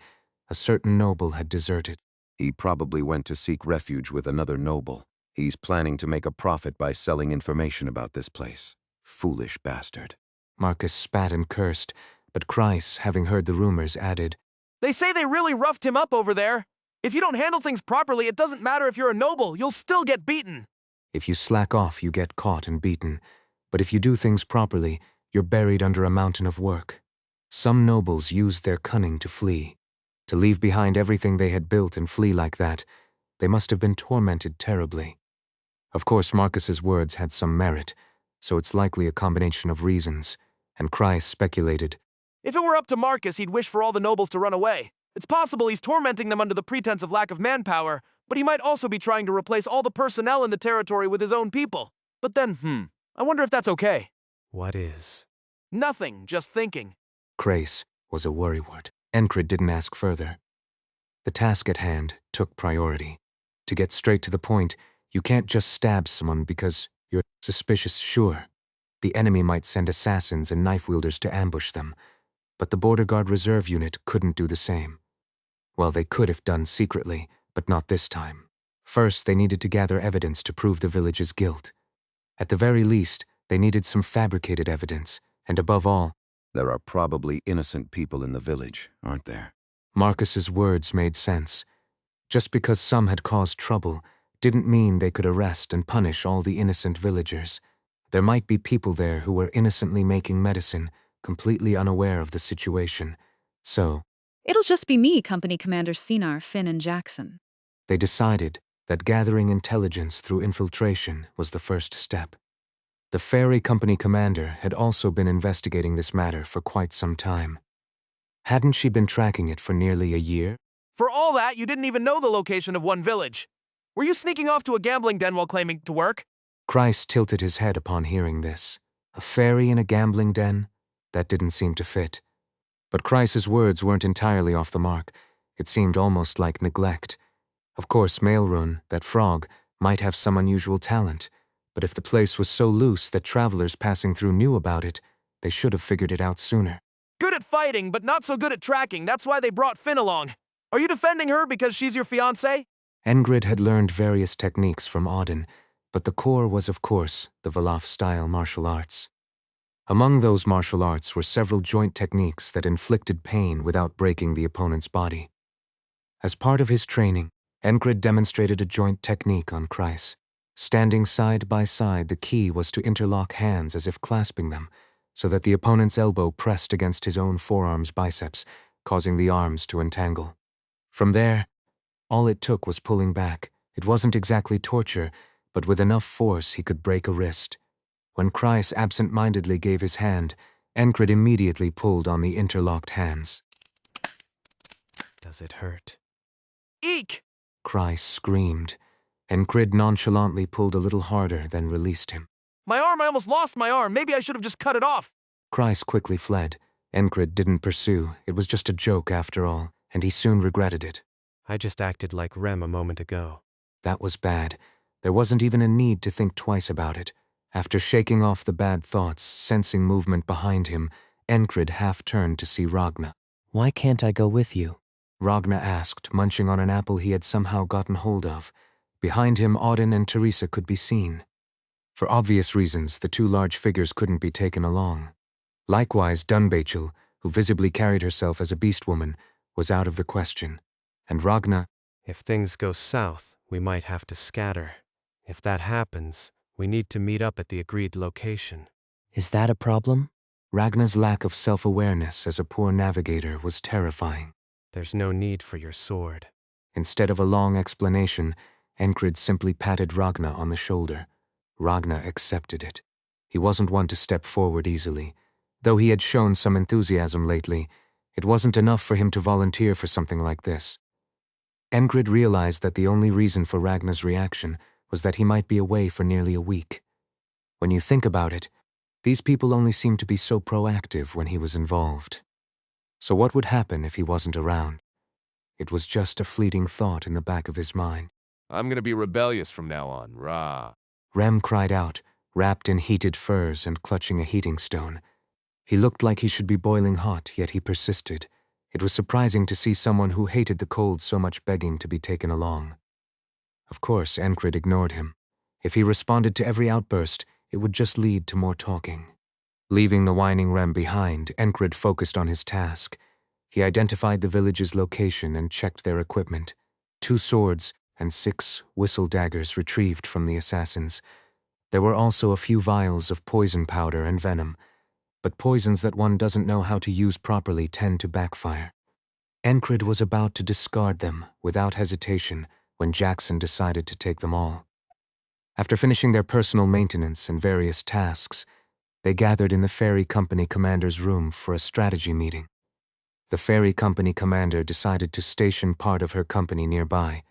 a certain noble had deserted. He probably went to seek refuge with another noble. He's planning to make a profit by selling information about this place. Foolish bastard. Marcus spat and cursed, but Kreis, having heard the rumors, added, They say they really roughed him up over there. If you don't handle things properly, it doesn't matter if you're a noble, you'll still get beaten. If you slack off, you get caught and beaten. But if you do things properly, you're buried under a mountain of work. Some nobles used their cunning to flee. To leave behind everything they had built and flee like that, they must have been tormented terribly. Of course, Marcus's words had some merit, so it's likely a combination of reasons, and Kreis speculated, If it were up to Marcus, he'd wish for all the nobles to run away. It's possible he's tormenting them under the pretense of lack of manpower, but he might also be trying to replace all the personnel in the territory with his own people. But then, I wonder if that's okay. What is? Nothing, just thinking. Crace was a worrywart. Enkrid didn't ask further. The task at hand took priority. To get straight to the point, you can't just stab someone because you're suspicious. Sure, the enemy might send assassins and knife-wielders to ambush them, but the Border Guard Reserve Unit couldn't do the same. Well, they could if done secretly, but not this time. First, they needed to gather evidence to prove the village's guilt. At the very least, they needed some fabricated evidence, and above all, There are probably innocent people in the village, aren't there? Marcus's words made sense. Just because some had caused trouble didn't mean they could arrest and punish all the innocent villagers. There might be people there who were innocently making medicine, completely unaware of the situation. So, It'll just be me, Company Commanders Sinar, Finn, and Jackson. they decided that gathering intelligence through infiltration was the first step. The ferry company commander had also been investigating this matter for quite some time. Hadn't she been tracking it for nearly a year? For all that, you didn't even know the location of one village. Were you sneaking off to a gambling den while claiming to work? Christ tilted his head upon hearing this. A ferry in a gambling den? That didn't seem to fit. But Christ's words weren't entirely off the mark. It seemed almost like neglect. Of course, Maelrun, that frog, might have some unusual talent, but if the place was so loose that travelers passing through knew about it, they should have figured it out sooner. Good at fighting, but not so good at tracking. That's why they brought Finn along. Are you defending her because she's your fiancé? Enkrid had learned various techniques from Auden, but the core was, of course, the Valaf-style martial arts. Among those martial arts were several joint techniques that inflicted pain without breaking the opponent's body. As part of his training, Enkrid demonstrated a joint technique on Kreis. Standing side by side, the key was to interlock hands as if clasping them, so that the opponent's elbow pressed against his own forearm's biceps, causing the arms to entangle. From there, all it took was pulling back. It wasn't exactly torture, but with enough force he could break a wrist. When Kreis absent-mindedly gave his hand, Enkrid immediately pulled on the interlocked hands. Does it hurt? Eek! Kreis screamed. Enkrid nonchalantly pulled a little harder, then released him. My arm, I almost lost my arm. Maybe I should have just cut it off. Kreis quickly fled. Enkrid didn't pursue. It was just a joke after all, and he soon regretted it. I just acted like Rem a moment ago. That was bad. There wasn't even a need to think twice about it. After shaking off the bad thoughts, sensing movement behind him, Enkrid half-turned to see Ragna. Why can't I go with you? Ragna asked, munching on an apple he had somehow gotten hold of. Behind him, Auden and Teresa could be seen. For obvious reasons, the two large figures couldn't be taken along. Likewise, Dunbachel, who visibly carried herself as a beast woman, was out of the question. And Ragna, If things go south, we might have to scatter. If that happens, we need to meet up at the agreed location. Is that a problem? Ragna's lack of self-awareness as a poor navigator was terrifying. There's no need for your sword. Instead of a long explanation, Enkrid simply patted Ragna on the shoulder. Ragna accepted it. He wasn't one to step forward easily. Though he had shown some enthusiasm lately, it wasn't enough for him to volunteer for something like this. Enkrid realized that the only reason for Ragna's reaction was that he might be away for nearly a week. When you think about it, these people only seemed to be so proactive when he was involved. So what would happen if he wasn't around? It was just a fleeting thought in the back of his mind. I'm gonna be rebellious from now on, rah. Rem cried out, wrapped in heated furs and clutching a heating stone. He looked like he should be boiling hot, yet he persisted. It was surprising to see someone who hated the cold so much begging to be taken along. Of course, Enkrid ignored him. If he responded to every outburst, it would just lead to more talking. Leaving the whining Rem behind, Enkrid focused on his task. He identified the village's location and checked their equipment. 2 swords and 6 whistle daggers retrieved from the assassins. There were also a few vials of poison powder and venom, but poisons that one doesn't know how to use properly tend to backfire. Enkrid was about to discard them without hesitation when Jackson decided to take them all. After finishing their personal maintenance and various tasks, They gathered in the ferry company commander's room for a strategy meeting. The ferry company commander decided to station part of her company nearby.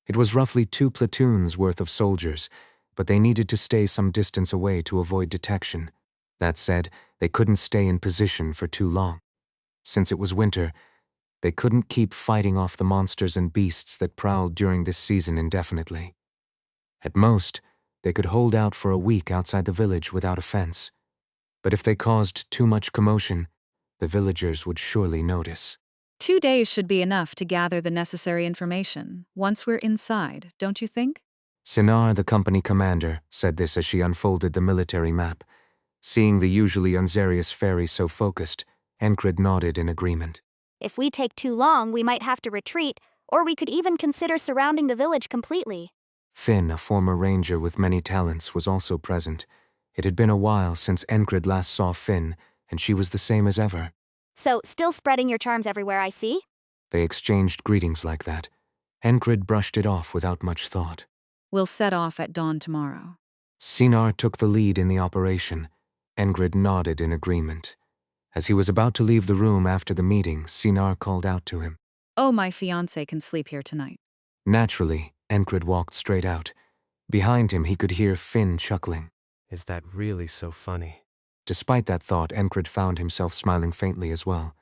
It was roughly 2 platoons worth of soldiers, but they needed to stay some distance away to avoid detection. That said, they couldn't stay in position for too long. Since it was winter, they couldn't keep fighting off the monsters and beasts that prowled during this season indefinitely. At most, they could hold out for a week outside the village without a fence. But if they caused too much commotion, the villagers would surely notice. 2 days should be enough to gather the necessary information, once we're inside, don't you think? Sinar, the company commander, said this as she unfolded the military map. Seeing the usually unserious ferry so focused, Enkrid nodded in agreement. If we take too long, we might have to retreat, or we could even consider surrounding the village completely. Finn, a former ranger with many talents, was also present. It had been a while since Enkrid last saw Finn, and she was the same as ever. So, still spreading your charms everywhere, I see? They exchanged greetings like that. Enkrid brushed it off without much thought. We'll set off at dawn tomorrow. Sinar took the lead in the operation. Enkrid nodded in agreement. As he was about to leave the room after the meeting, Sinar called out to him. Oh, my fiancé can sleep here tonight. Naturally, Enkrid walked straight out. Behind him, he could hear Finn chuckling. Is that really so funny? Despite that thought, Enkrid found himself smiling faintly as well.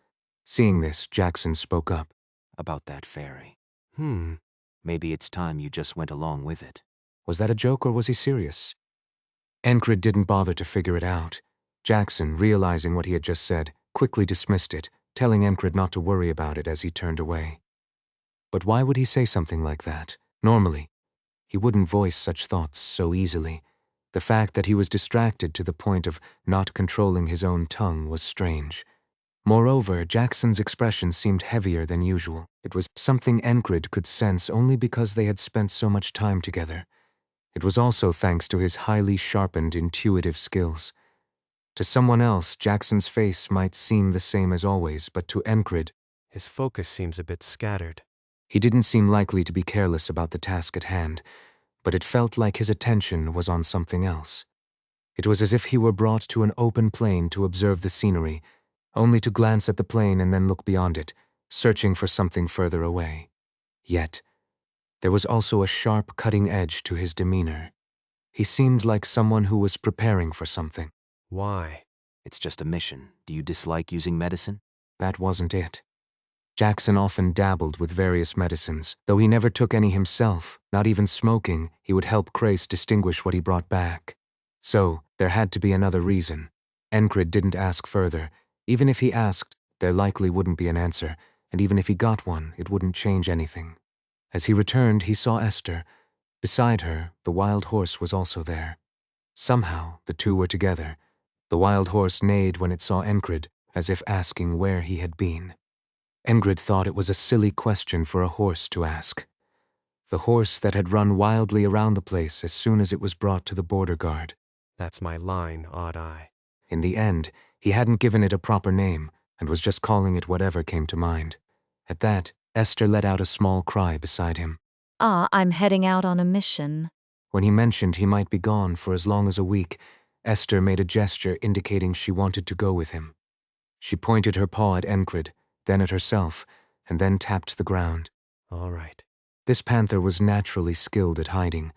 Seeing this, Jackson spoke up. About that fairy. Hmm. Maybe it's time you just went along with it. Was that a joke or was he serious? Enkrid didn't bother to figure it out. Jackson, realizing what he had just said, quickly dismissed it, telling Enkrid not to worry about it as he turned away. But why would he say something like that? Normally, he wouldn't voice such thoughts so easily. The fact that he was distracted to the point of not controlling his own tongue was strange. Moreover, Jackson's expression seemed heavier than usual. It was something Enkrid could sense only because they had spent so much time together. It was also thanks to his highly sharpened intuitive skills. To someone else, Jackson's face might seem the same as always, but to Enkrid, His focus seems a bit scattered. he didn't seem likely to be careless about the task at hand, but it felt like his attention was on something else. It was as if he were brought to an open plain to observe the scenery, only to glance at the plain and then look beyond it, searching for something further away. Yet, there was also a sharp cutting edge to his demeanor. He seemed like someone who was preparing for something. Why? It's just a mission. Do you dislike using medicine? That wasn't it. Jackson often dabbled with various medicines. Though he never took any himself, not even smoking, he would help Crace distinguish what he brought back. So, there had to be another reason. Enkrid didn't ask further. Even if he asked, there likely wouldn't be an answer, and even if he got one, it wouldn't change anything. As he returned, he saw Esther. Beside her, the wild horse was also there. Somehow, the two were together. The wild horse neighed when it saw Enkrid, as if asking where he had been. Enkrid thought it was a silly question for a horse to ask. The horse that had run wildly around the place as soon as it was brought to the border guard. That's my line, Odd Eye. In the end, he hadn't given it a proper name, and was just calling it whatever came to mind. At that, Esther let out a small cry beside him. I'm heading out on a mission. When he mentioned he might be gone for as long as a week, Esther made a gesture indicating she wanted to go with him. She pointed her paw at Enkrid, then at herself, and then tapped the ground. All right. This panther was naturally skilled at hiding.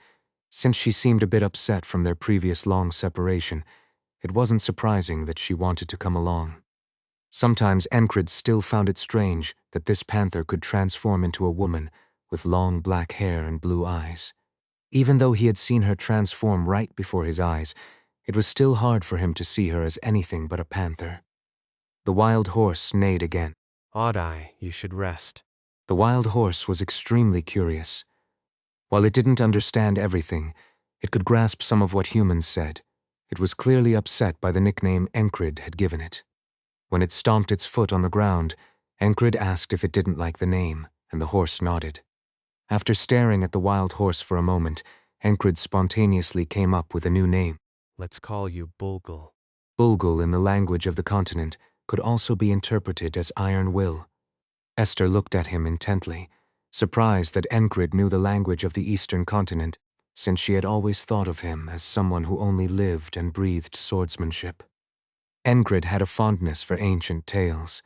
Since she seemed a bit upset from their previous long separation, it wasn't surprising that she wanted to come along. Sometimes Enkrid still found it strange that this panther could transform into a woman with long black hair and blue eyes. Even though he had seen her transform right before his eyes, it was still hard for him to see her as anything but a panther. The wild horse neighed again. Odd Eye, you should rest. The wild horse was extremely curious. While it didn't understand everything, it could grasp some of what humans said. It was clearly upset by the nickname Enkrid had given it. When it stomped its foot on the ground, Enkrid asked if it didn't like the name, and the horse nodded. After staring at the wild horse for a moment, Enkrid spontaneously came up with a new name. Let's call you Bulgul. Bulgul in the language of the continent could also be interpreted as iron will. Esther looked at him intently, surprised that Enkrid knew the language of the eastern continent, since she had always thought of him as someone who only lived and breathed swordsmanship. Enkrid had a fondness for ancient tales.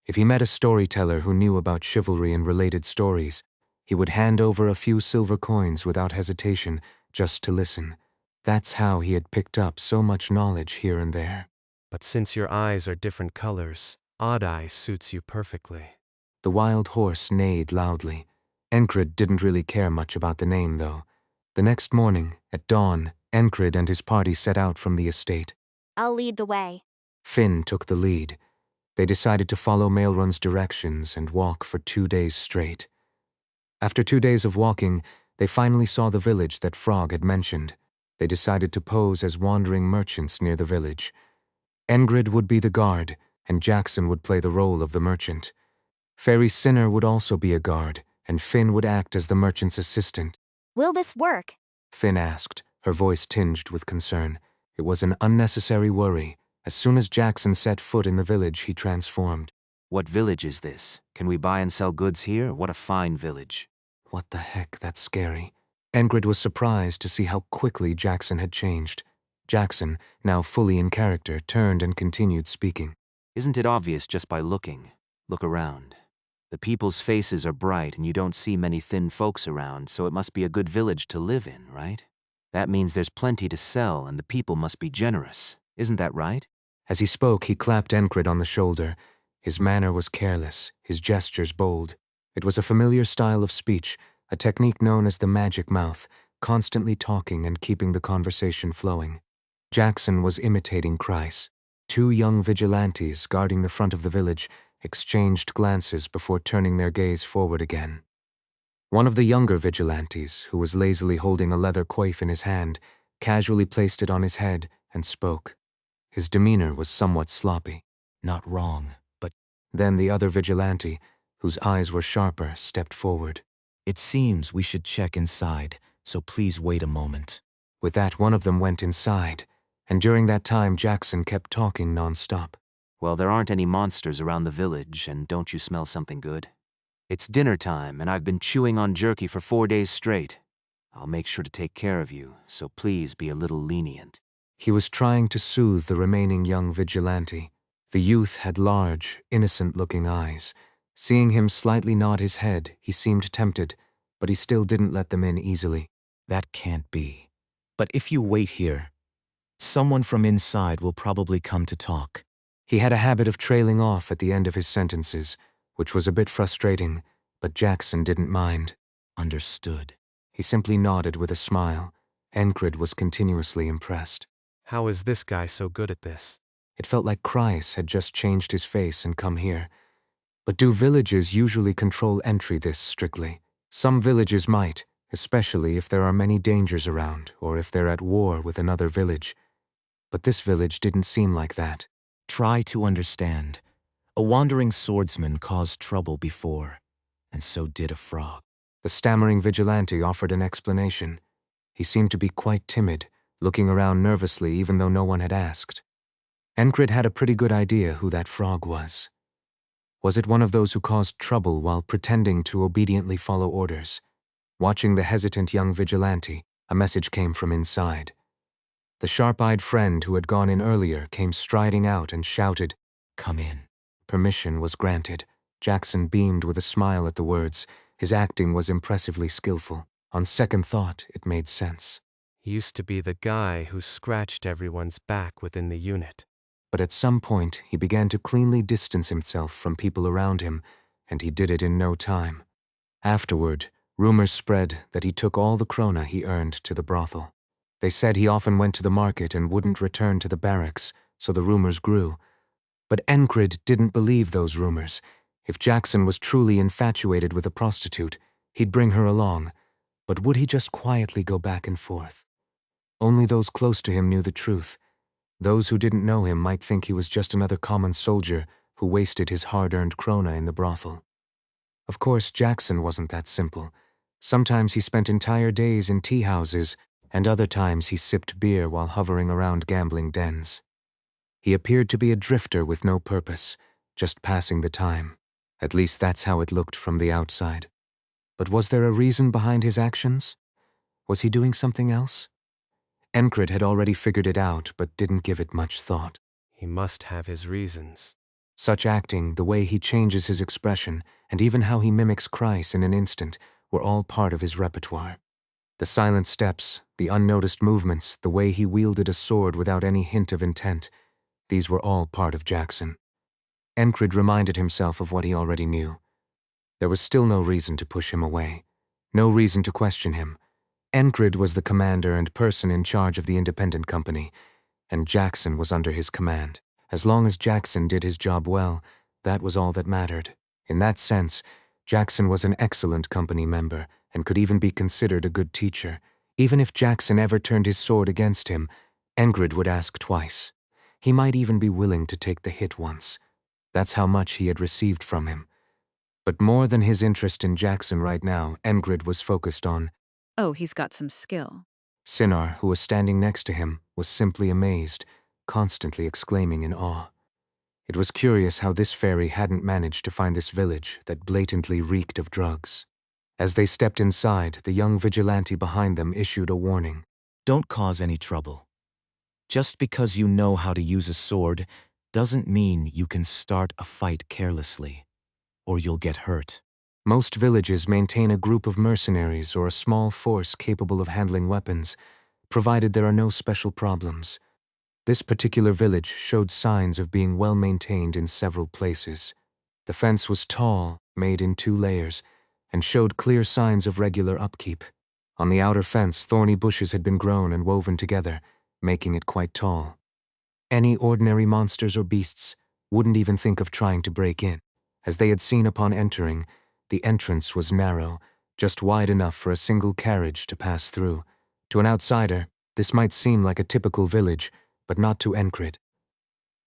If he met a storyteller who knew about chivalry and related stories, he would hand over a few silver coins without hesitation just to listen. That's how he had picked up so much knowledge here and there. But since your eyes are different colors, odd eye suits you perfectly. The wild horse neighed loudly. Enkrid didn't really care much about the name, though. The next morning, at dawn, Enkrid and his party set out from the estate. I'll lead the way. Finn took the lead. They decided to follow Maelrun's directions and walk for 2 days straight. After 2 days of walking, they finally saw the village that Frog had mentioned. They decided to pose as wandering merchants near the village. Enkrid would be the guard, and Jackson would play the role of the merchant. Fairy Sinner would also be a guard, and Finn would act as the merchant's assistant. Will this work? Finn asked, her voice tinged with concern. It was an unnecessary worry. As soon as Jackson set foot in the village, he transformed. What village is this? Can we buy and sell goods here? What a fine village. What the heck, that's scary. Enkrid was surprised to see how quickly Jackson had changed. Jackson, now fully in character, turned and continued speaking. Isn't it obvious just by looking? Look around. The people's faces are bright and you don't see many thin folks around, so it must be a good village to live in, right? That means there's plenty to sell and the people must be generous. Isn't that right? As he spoke, he clapped Enkrid on the shoulder. His manner was careless, his gestures bold. It was a familiar style of speech, a technique known as the magic mouth, constantly talking and keeping the conversation flowing. Jackson was imitating Chryse. 2 young vigilantes guarding the front of the village exchanged glances before turning their gaze forward again. One of the younger vigilantes, who was lazily holding a leather coif in his hand, casually placed it on his head and spoke. His demeanor was somewhat sloppy. Not wrong, but... Then the other vigilante, whose eyes were sharper, stepped forward. It seems we should check inside, so please wait a moment. With that, one of them went inside, and during that time Jackson kept talking non-stop. Well, there aren't any monsters around the village, and don't you smell something good? It's dinner time, and I've been chewing on jerky for 4 days straight. I'll make sure to take care of you, so please be a little lenient. He was trying to soothe the remaining young vigilante. The youth had large, innocent-looking eyes. Seeing him slightly nod his head, he seemed tempted, but he still didn't let them in easily. That can't be. But if you wait here, someone from inside will probably come to talk. He had a habit of trailing off at the end of his sentences, which was a bit frustrating, but Jackson didn't mind. Understood. He simply nodded with a smile. Enkrid was continuously impressed. How is this guy so good at this? It felt like Chryse had just changed his face and come here. But do villages usually control entry this strictly? Some villages might, especially if there are many dangers around or if they're at war with another village. But this village didn't seem like that. Try to understand. A wandering swordsman caused trouble before, and so did a frog. The stammering vigilante offered an explanation. He seemed to be quite timid, looking around nervously even though no one had asked. Enkrid had a pretty good idea who that frog was. Was it one of those who caused trouble while pretending to obediently follow orders? Watching the hesitant young vigilante, a message came from inside. The sharp-eyed friend who had gone in earlier came striding out and shouted, "Come in." Permission was granted. Jackson beamed with a smile at the words. His acting was impressively skillful. On second thought, it made sense. He used to be the guy who scratched everyone's back within the unit. But at some point, he began to cleanly distance himself from people around him, and he did it in no time. Afterward, rumors spread that he took all the krona he earned to the brothel. They said he often went to the market and wouldn't return to the barracks, so the rumors grew. But Enkrid didn't believe those rumors. If Jackson was truly infatuated with a prostitute, he'd bring her along. But would he just quietly go back and forth? Only those close to him knew the truth. Those who didn't know him might think he was just another common soldier who wasted his hard-earned krona in the brothel. Of course, Jackson wasn't that simple. Sometimes he spent entire days in tea houses, and other times he sipped beer while hovering around gambling dens. He appeared to be a drifter with no purpose, just passing the time. At least that's how it looked from the outside. But was there a reason behind his actions? Was he doing something else? Enkrid had already figured it out, but didn't give it much thought. He must have his reasons. Such acting, the way he changes his expression, and even how he mimics Christ in an instant were all part of his repertoire. The silent steps, the unnoticed movements, the way he wielded a sword without any hint of intent, these were all part of Jackson. Enkrid reminded himself of what he already knew. There was still no reason to push him away, no reason to question him. Enkrid was the commander and person in charge of the independent company, and Jackson was under his command. As long as Jackson did his job well, that was all that mattered. In that sense, Jackson was an excellent company member and could even be considered a good teacher. Even if Jackson ever turned his sword against him, Enkrid would ask twice. He might even be willing to take the hit once. That's how much he had received from him. But more than his interest in Jackson right now, Enkrid was focused on, Oh, he's got some skill. Sinar, who was standing next to him, was simply amazed, constantly exclaiming in awe. It was curious how this fairy hadn't managed to find this village that blatantly reeked of drugs. As they stepped inside, the young vigilante behind them issued a warning. Don't cause any trouble. Just because you know how to use a sword doesn't mean you can start a fight carelessly, or you'll get hurt. Most villages maintain a group of mercenaries or a small force capable of handling weapons, provided there are no special problems. This particular village showed signs of being well maintained in several places. The fence was tall, made in 2 layers, and showed clear signs of regular upkeep. On the outer fence, thorny bushes had been grown and woven together, making it quite tall. Any ordinary monsters or beasts wouldn't even think of trying to break in. As they had seen upon entering, the entrance was narrow, just wide enough for a single carriage to pass through. To an outsider, this might seem like a typical village, but not to Enkrid.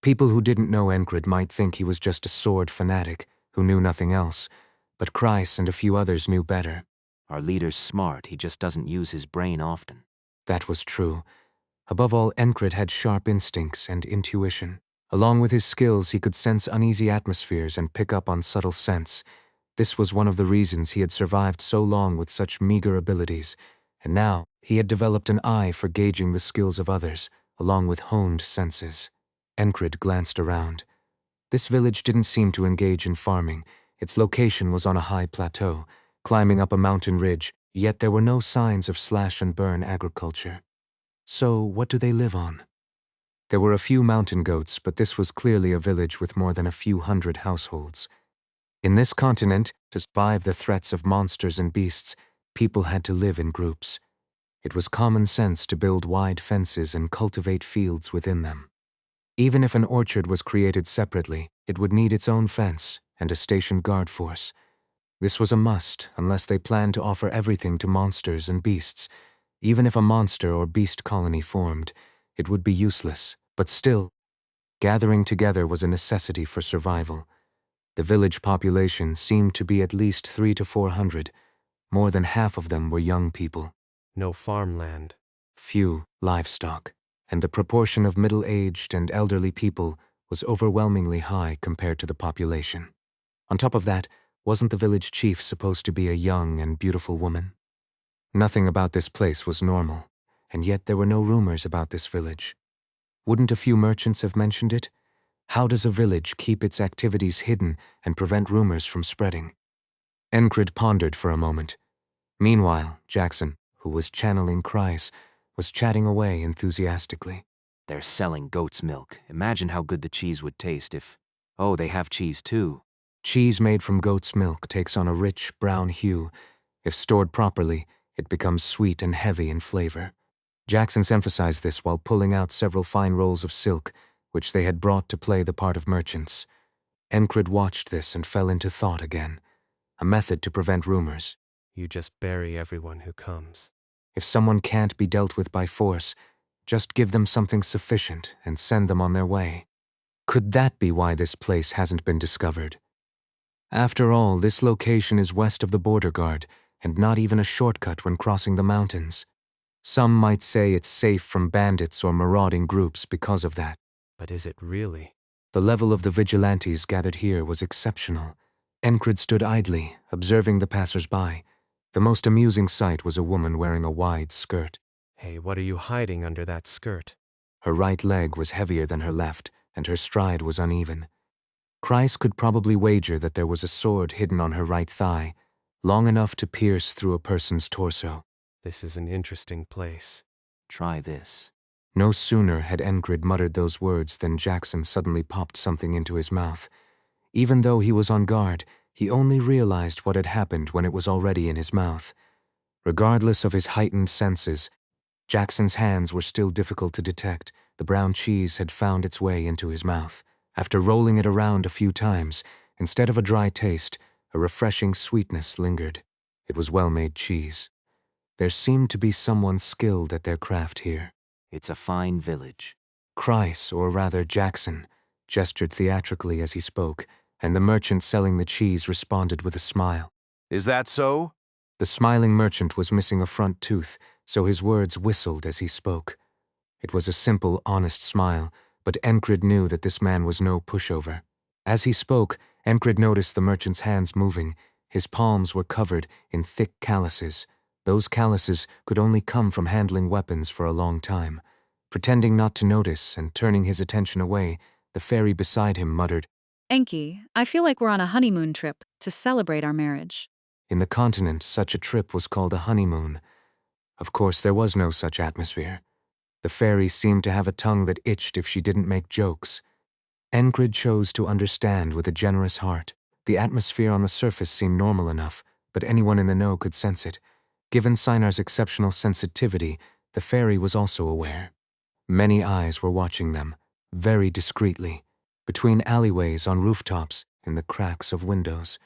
People who didn't know Enkrid might think he was just a sword fanatic who knew nothing else, but Kreis and a few others knew better. Our leader's smart, he just doesn't use his brain often. That was true. Above all, Enkrid had sharp instincts and intuition. Along with his skills, he could sense uneasy atmospheres and pick up on subtle scents. This was one of the reasons he had survived so long with such meager abilities, and now he had developed an eye for gauging the skills of others, along with honed senses. Enkrid glanced around. This village didn't seem to engage in farming. Its location was on a high plateau, climbing up a mountain ridge, yet there were no signs of slash-and-burn agriculture. So what do they live on? There were a few mountain goats, but this was clearly a village with more than a few hundred households. In this continent, to survive the threats of monsters and beasts, people had to live in groups. It was common sense to build wide fences and cultivate fields within them. Even if an orchard was created separately, it would need its own fence and a stationed guard force. This was a must unless they planned to offer everything to monsters and beasts. Even if a monster or beast colony formed, it would be useless, but still, gathering together was a necessity for survival. The village population seemed to be at least 300 to 400. More than half of them were young people. No farmland. Few livestock, and the proportion of middle-aged and elderly people was overwhelmingly high compared to the population. On top of that, wasn't the village chief supposed to be a young and beautiful woman? Nothing about this place was normal, and yet there were no rumors about this village. Wouldn't a few merchants have mentioned it? How does a village keep its activities hidden and prevent rumors from spreading? Enkrid pondered for a moment. Meanwhile, Jackson, who was channeling Kreis, was chatting away enthusiastically. They're selling goat's milk. Imagine how good the cheese would taste if... Oh, they have cheese too. Cheese made from goat's milk takes on a rich, brown hue. If stored properly, it becomes sweet and heavy in flavor. Jackson emphasized this while pulling out several fine rolls of silk, which they had brought to play the part of merchants. Enkrid watched this and fell into thought again. A method to prevent rumors. You just bury everyone who comes. If someone can't be dealt with by force, just give them something sufficient and send them on their way. Could that be why this place hasn't been discovered? After all, this location is west of the border guard, and not even a shortcut when crossing the mountains. Some might say it's safe from bandits or marauding groups because of that. But is it really? The level of the vigilantes gathered here was exceptional. Enkrid stood idly, observing the passers-by. The most amusing sight was a woman wearing a wide skirt. Hey, what are you hiding under that skirt? Her right leg was heavier than her left, and her stride was uneven. Chryse could probably wager that there was a sword hidden on her right thigh, long enough to pierce through a person's torso. This is an interesting place. Try this. No sooner had Enkrid muttered those words than Jackson suddenly popped something into his mouth. Even though he was on guard, he only realized what had happened when it was already in his mouth. Regardless of his heightened senses, Jackson's hands were still difficult to detect. The brown cheese had found its way into his mouth. After rolling it around a few times, instead of a dry taste, a refreshing sweetness lingered. It was well-made cheese. There seemed to be someone skilled at their craft here. It's a fine village. Chryse, or rather Jackson, gestured theatrically as he spoke, and the merchant selling the cheese responded with a smile. Is that so? The smiling merchant was missing a front tooth, so his words whistled as he spoke. It was a simple, honest smile, but Enkrid knew that this man was no pushover. As he spoke, Enkrid noticed the merchant's hands moving. His palms were covered in thick calluses. Those calluses could only come from handling weapons for a long time. Pretending not to notice and turning his attention away, the fairy beside him muttered, Enki, I feel like we're on a honeymoon trip to celebrate our marriage. In the continent, such a trip was called a honeymoon. Of course, there was no such atmosphere. The fairy seemed to have a tongue that itched if she didn't make jokes. Enkrid chose to understand with a generous heart. The atmosphere on the surface seemed normal enough, but anyone in the know could sense it. Given Sinar's exceptional sensitivity, the fairy was also aware. Many eyes were watching them, very discreetly. Between alleyways, on rooftops, in the cracks of windows,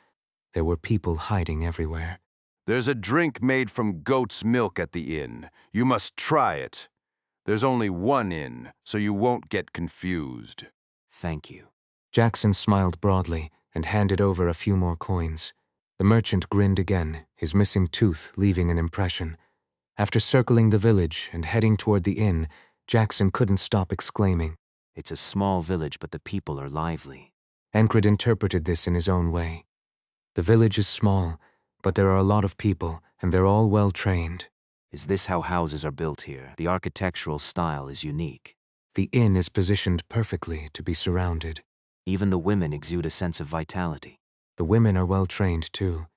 there were people hiding everywhere. There's a drink made from goat's milk at the inn. You must try it. There's only one inn, so you won't get confused. Thank you. Jackson smiled broadly and handed over a few more coins. The merchant grinned again, his missing tooth leaving an impression. After circling the village and heading toward the inn, Jackson couldn't stop exclaiming, It's a small village, but the people are lively. Enkrid interpreted this in his own way. The village is small, but there are a lot of people, and they're all well-trained. Is this how houses are built here? The architectural style is unique. The inn is positioned perfectly to be surrounded. Even the women exude a sense of vitality. The women are well-trained, too.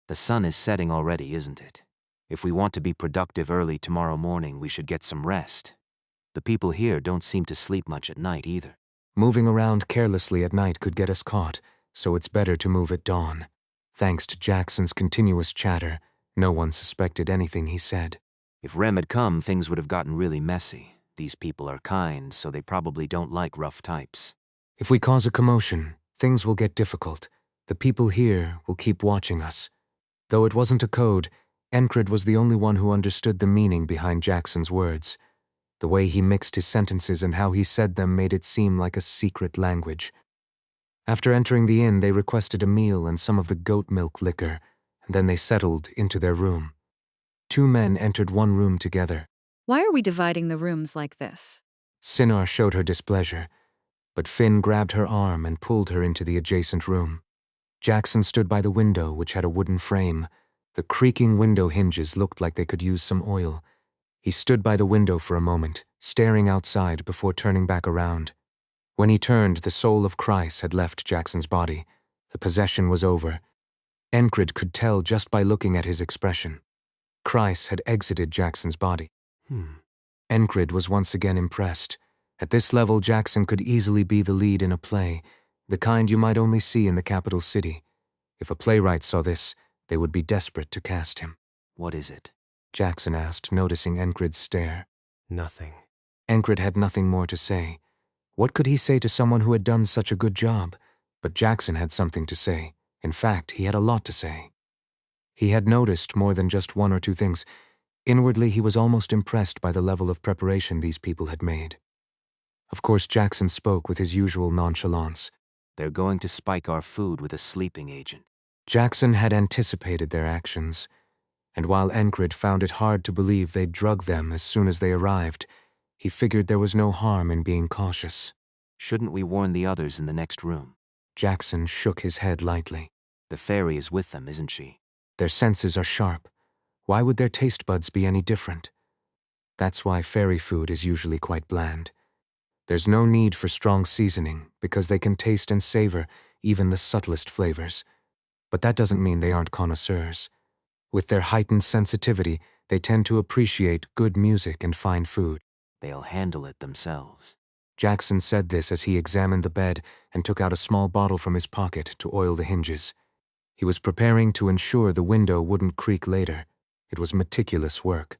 The sun is setting already, isn't it? If we want to be productive early tomorrow morning, we should get some rest. The people here don't seem to sleep much at night either. Moving around carelessly at night could get us caught, so it's better to move at dawn. Thanks to Jackson's continuous chatter, no one suspected anything he said. If Rem had come, things would have gotten really messy. These people are kind, so they probably don't like rough types. If we cause a commotion, things will get difficult. The people here will keep watching us. Though it wasn't a code, Enkrid was the only one who understood the meaning behind Jackson's words. The way he mixed his sentences and how he said them made it seem like a secret language. After entering the inn, they requested a meal and some of the goat milk liquor, and then they settled into their room. Two men entered one room together. Why are we dividing the rooms like this? Sinar showed her displeasure, but Finn grabbed her arm and pulled her into the adjacent room. Jackson stood by the window, which had a wooden frame. The creaking window hinges looked like they could use some oil. He stood by the window for a moment, staring outside before turning back around. When he turned, the soul of Chryse had left Jackson's body. The possession was over. Enkrid could tell just by looking at his expression. Chryse had exited Jackson's body. Enkrid was once again impressed. At this level, Jackson could easily be the lead in a play, the kind you might only see in the capital city. If a playwright saw this, they would be desperate to cast him. What is it? Jackson asked, noticing Enkrid's stare. Nothing. Enkrid had nothing more to say. What could he say to someone who had done such a good job? But Jackson had something to say. In fact, he had a lot to say. He had noticed more than just one or two things. Inwardly, he was almost impressed by the level of preparation these people had made. Of course, Jackson spoke with his usual nonchalance. They're going to spike our food with a sleeping agent. Jackson had anticipated their actions, and while Enkrid found it hard to believe they'd drug them as soon as they arrived, he figured there was no harm in being cautious. Shouldn't we warn the others in the next room? Jackson shook his head lightly. The fairy is with them, isn't she? Their senses are sharp. Why would their taste buds be any different? That's why fairy food is usually quite bland. There's no need for strong seasoning because they can taste and savor even the subtlest flavors. But that doesn't mean they aren't connoisseurs. With their heightened sensitivity, they tend to appreciate good music and fine food. They'll handle it themselves. Jackson said this as he examined the bed and took out a small bottle from his pocket to oil the hinges. He was preparing to ensure the window wouldn't creak later. It was meticulous work.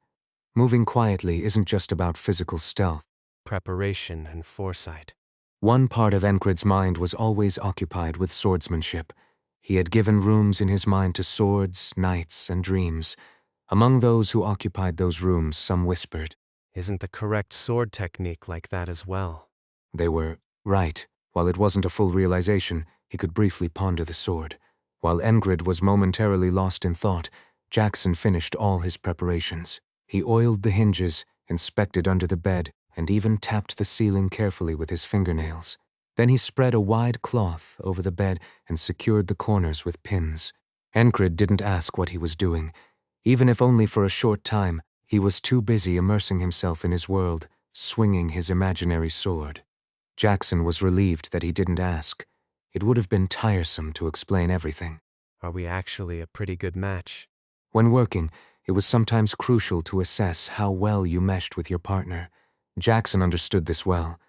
Moving quietly isn't just about physical stealth. Preparation and foresight. One part of Enkrid's mind was always occupied with swordsmanship. He had given rooms in his mind to swords, knights, and dreams. Among those who occupied those rooms, some whispered. Isn't the correct sword technique like that as well? They were right. While it wasn't a full realization, he could briefly ponder the sword. While Enkrid was momentarily lost in thought, Jackson finished all his preparations. He oiled the hinges, inspected under the bed, and even tapped the ceiling carefully with his fingernails. Then he spread a wide cloth over the bed and secured the corners with pins. Enkrid didn't ask what he was doing. Even if only for a short time, he was too busy immersing himself in his world, swinging his imaginary sword. Jackson was relieved that he didn't ask. It would have been tiresome to explain everything. Are we actually a pretty good match? When working, it was sometimes crucial to assess how well you meshed with your partner. Jackson understood this well,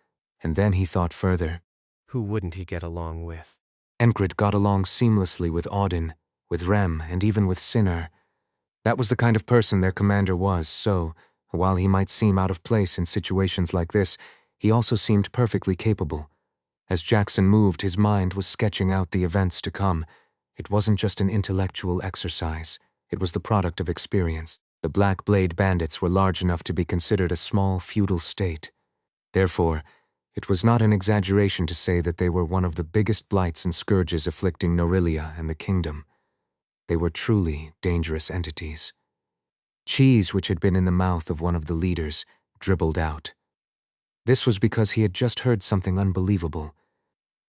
and then he thought further. Who wouldn't he get along with? Enkrid got along seamlessly with Audin, with Rem, and even with Sinner. That was the kind of person their commander was, so, while he might seem out of place in situations like this, he also seemed perfectly capable. As Jackson moved, his mind was sketching out the events to come. It wasn't just an intellectual exercise. It was the product of experience. The Black Blade bandits were large enough to be considered a small feudal state. Therefore, it was not an exaggeration to say that they were one of the biggest blights and scourges afflicting Norillia and the kingdom. They were truly dangerous entities. Cheese, which had been in the mouth of one of the leaders, dribbled out. This was because he had just heard something unbelievable.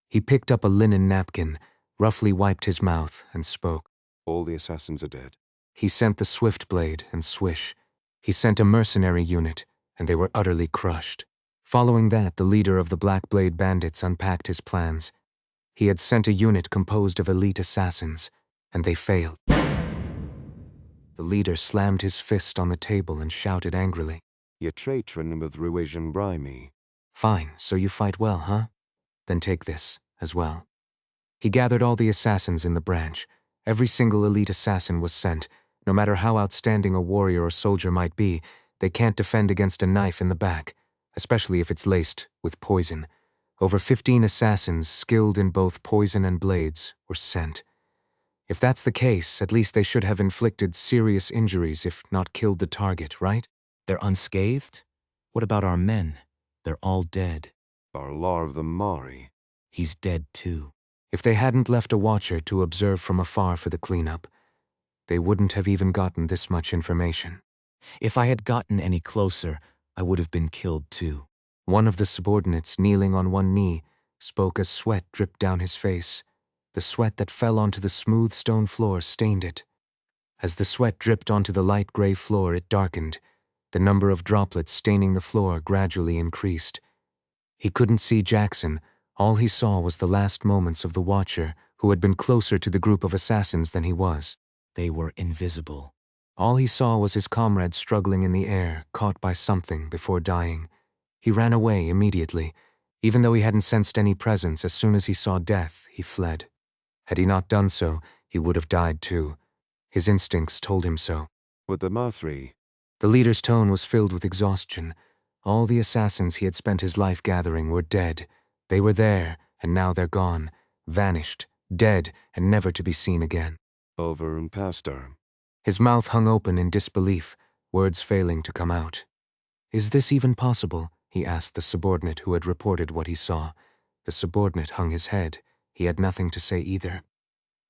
He picked up a linen napkin, roughly wiped his mouth, and spoke. All the assassins are dead. He sent the Swift Blade and Swish. He sent a mercenary unit, and they were utterly crushed. Following that, the leader of the Black Blade bandits unpacked his plans. He had sent a unit composed of elite assassins, and they failed. The leader slammed his fist on the table and shouted angrily. You traitorn with Regressing by me. Fine, so you fight well, huh? Then take this, as well. He gathered all the assassins in the branch. Every single elite assassin was sent. No matter how outstanding a warrior or soldier might be, they can't defend against a knife in the back, especially if it's laced with poison. Over 15 assassins, skilled in both poison and blades, were sent. If that's the case, at least they should have inflicted serious injuries if not killed the target, right? They're unscathed? What about our men? They're all dead. Barlar of the Mari. He's dead too. If they hadn't left a watcher to observe from afar for the cleanup, they wouldn't have even gotten this much information. If I had gotten any closer, I would have been killed too. One of the subordinates, kneeling on one knee, spoke as sweat dripped down his face. The sweat that fell onto the smooth stone floor stained it. As the sweat dripped onto the light gray floor, it darkened. The number of droplets staining the floor gradually increased. He couldn't see Jackson. All he saw was the last moments of the Watcher, who had been closer to the group of assassins than he was. They were invisible. All he saw was his comrade struggling in the air, caught by something before dying. He ran away immediately. Even though he hadn't sensed any presence, as soon as he saw death, he fled. Had he not done so, he would have died too. His instincts told him so. With the Mathri. The leader's tone was filled with exhaustion. All the assassins he had spent his life gathering were dead. They were there, and now they're gone, vanished, dead, and never to be seen again. Over and past her. His mouth hung open in disbelief, words failing to come out. Is this even possible? He asked the subordinate who had reported what he saw. The subordinate hung his head. He had nothing to say either.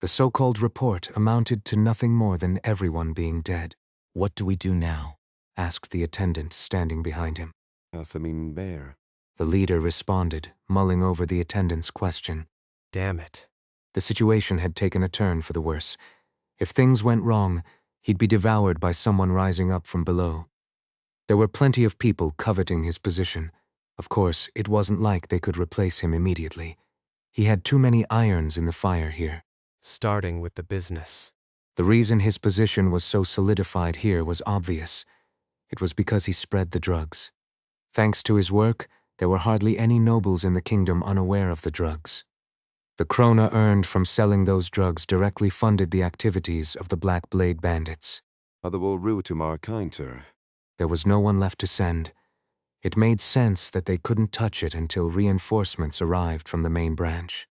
The so-called report amounted to nothing more than everyone being dead. What do we do now? Asked the attendant standing behind him. Athamin Bear. The leader responded, mulling over the attendant's question. Damn it. The situation had taken a turn for the worse. If things went wrong, he'd be devoured by someone rising up from below. There were plenty of people coveting his position. Of course, it wasn't like they could replace him immediately. He had too many irons in the fire here. Starting with the business. The reason his position was so solidified here was obvious. It was because he spread the drugs. Thanks to his work, there were hardly any nobles in the kingdom unaware of the drugs. The krona earned from selling those drugs directly funded the activities of the Black Blade bandits. There was no one left to send. It made sense that they couldn't touch it until reinforcements arrived from the main branch.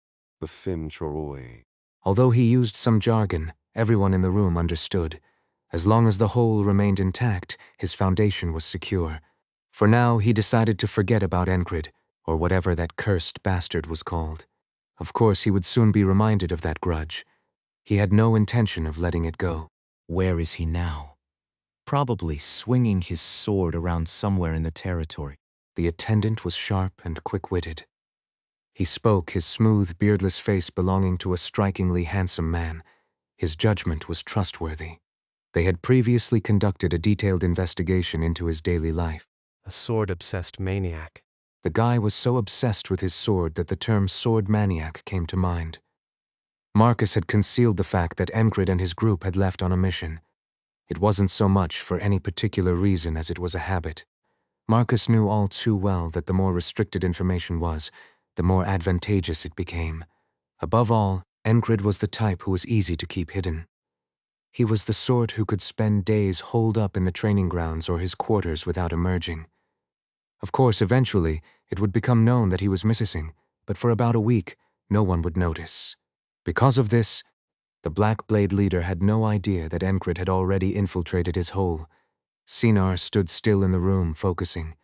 Although he used some jargon, everyone in the room understood. As long as the whole remained intact, his foundation was secure. For now, he decided to forget about Enkrid, or whatever that cursed bastard was called. Of course, he would soon be reminded of that grudge. He had no intention of letting it go. Where is he now? Probably swinging his sword around somewhere in the territory. The attendant was sharp and quick-witted. He spoke, his smooth, beardless face belonging to a strikingly handsome man. His judgment was trustworthy. They had previously conducted a detailed investigation into his daily life. A sword-obsessed maniac. The guy was so obsessed with his sword that the term sword maniac came to mind. Marcus had concealed the fact that Enkrid and his group had left on a mission. It wasn't so much for any particular reason as it was a habit. Marcus knew all too well that the more restricted information was, the more advantageous it became. Above all, Enkrid was the type who was easy to keep hidden. He was the sort who could spend days holed up in the training grounds or his quarters without emerging. Of course, eventually, it would become known that he was missing, but for about a week, no one would notice. Because of this, the Black Blade leader had no idea that Enkrid had already infiltrated his hole. Sinar stood still in the room, focusing.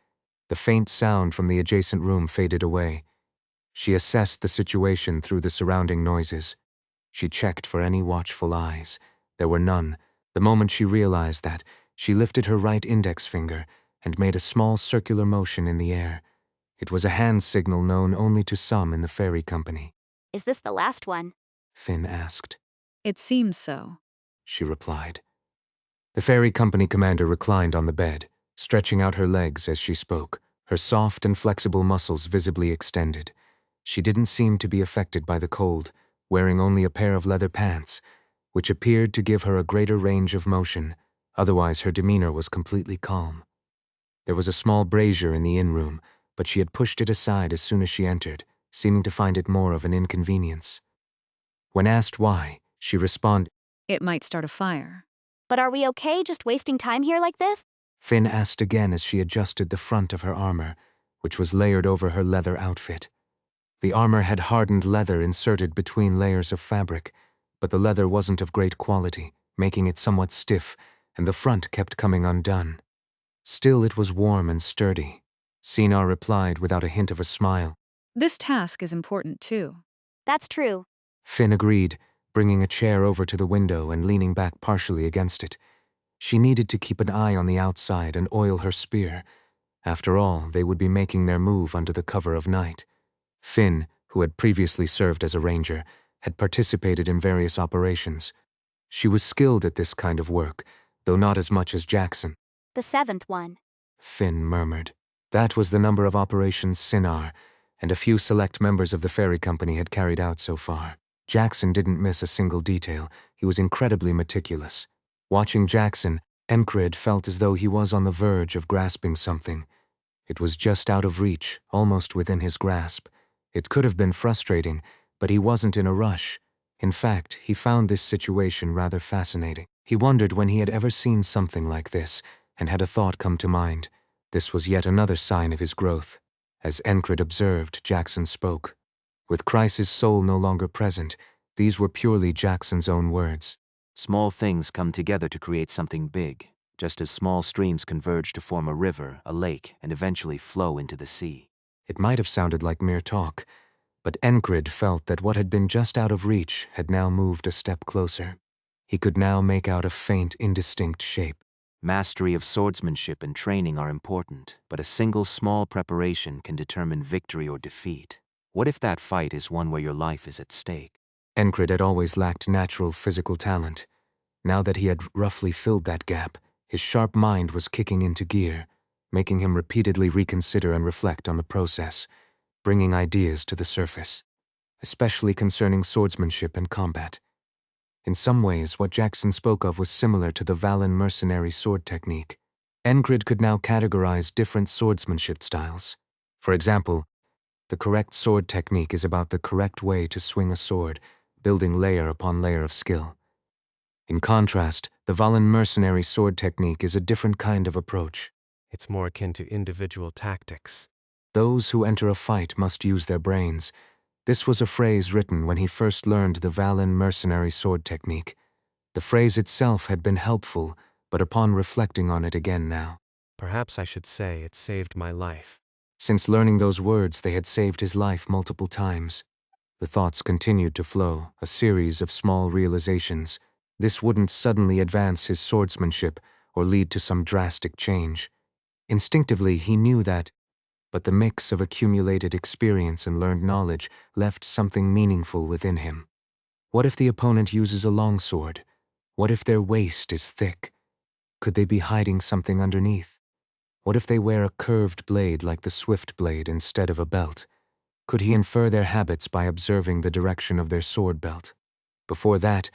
The faint sound from the adjacent room faded away. She assessed the situation through the surrounding noises. She checked for any watchful eyes. There were none. The moment she realized that, she lifted her right index finger and made a small circular motion in the air. It was a hand signal known only to some in the ferry company. Is this the last one? Finn asked. It seems so, She replied. The ferry company commander reclined on the bed, stretching out her legs as she spoke, her soft and flexible muscles visibly extended. She didn't seem to be affected by the cold, wearing only a pair of leather pants, which appeared to give her a greater range of motion. Otherwise, her demeanor was completely calm. There was a small brazier in the inn room, but she had pushed it aside as soon as she entered, seeming to find it more of an inconvenience. When asked why, she responded, it might start a fire. But are we okay just wasting time here like this? Finn asked again as she adjusted the front of her armor, which was layered over her leather outfit. The armor had hardened leather inserted between layers of fabric, but the leather wasn't of great quality, making it somewhat stiff, and the front kept coming undone. Still, it was warm and sturdy. Sinar replied without a hint of a smile. This task is important too. That's true. Finn agreed, bringing a chair over to the window and leaning back partially against it. She needed to keep an eye on the outside and oil her spear. After all, they would be making their move under the cover of night. Finn, who had previously served as a ranger, had participated in various operations. She was skilled at this kind of work, though not as much as Jackson. The 7th one. Finn murmured. That was the number of operations Sinar and a few select members of the ferry company had carried out so far. Jackson didn't miss a single detail. He was incredibly meticulous. Watching Jackson, Enkrid felt as though he was on the verge of grasping something. It was just out of reach, almost within his grasp. It could have been frustrating, but he wasn't in a rush. In fact, he found this situation rather fascinating. He wondered when he had ever seen something like this, and had a thought come to mind. This was yet another sign of his growth. As Enkrid observed, Jackson spoke. With Chrysa's soul no longer present, these were purely Jackson's own words. Small things come together to create something big, just as small streams converge to form a river, a lake, and eventually flow into the sea. It might have sounded like mere talk, but Enkrid felt that what had been just out of reach had now moved a step closer. He could now make out a faint, indistinct shape. Mastery of swordsmanship and training are important, but a single small preparation can determine victory or defeat. What if that fight is one where your life is at stake? Enkrid had always lacked natural physical talent. Now that he had roughly filled that gap, his sharp mind was kicking into gear. making him repeatedly reconsider and reflect on the process, bringing ideas to the surface, especially concerning swordsmanship and combat. In some ways, what Jackson spoke of was similar to the Valen mercenary sword technique. Enkrid could now categorize different swordsmanship styles. For example, the correct sword technique is about the correct way to swing a sword, building layer upon layer of skill. In contrast, the Valen mercenary sword technique is a different kind of approach. It's more akin to individual tactics. Those who enter a fight must use their brains. This was a phrase written when he first learned the Valen mercenary sword technique. The phrase itself had been helpful, but upon reflecting on it again now, Perhaps I should say it saved my life. since learning those words, they had saved his life multiple times. The thoughts continued to flow, a series of small realizations. This wouldn't suddenly advance his swordsmanship or lead to some drastic change. Instinctively, he knew that, but the mix of accumulated experience and learned knowledge left something meaningful within him. What if the opponent uses a longsword? What if their waist is thick? Could they be hiding something underneath? What if they wear a curved blade like the swift blade instead of a belt? Could he infer their habits by observing the direction of their sword belt? Before that,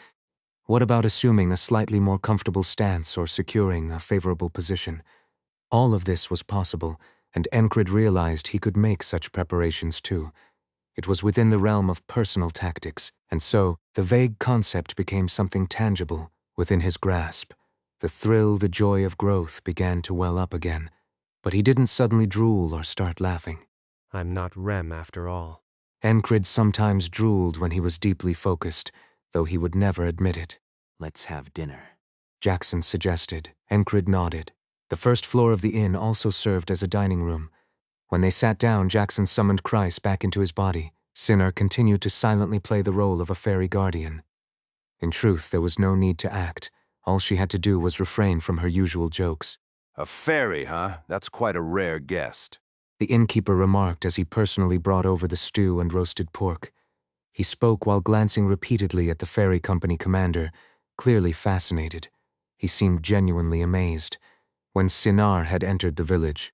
what about assuming a slightly more comfortable stance or securing a favorable position? All of this was possible, and Enkrid realized he could make such preparations too. It was within the realm of personal tactics, and so the vague concept became something tangible within his grasp. The thrill, the joy of growth began to well up again, but he didn't suddenly drool or start laughing. I'm not Rem after all. Enkrid sometimes drooled when he was deeply focused, though he would never admit it. Let's have dinner, Jackson suggested. Enkrid nodded. The first floor of the inn also served as a dining room. When they sat down, Jackson summoned Christ back into his body. Sinner continued to silently play the role of a fairy guardian. In truth, there was no need to act. All she had to do was refrain from her usual jokes. A fairy, huh? That's quite a rare guest. The innkeeper remarked as he personally brought over the stew and roasted pork. He spoke while glancing repeatedly at the ferry company commander, clearly fascinated. He seemed genuinely amazed. When Sinar had entered the village,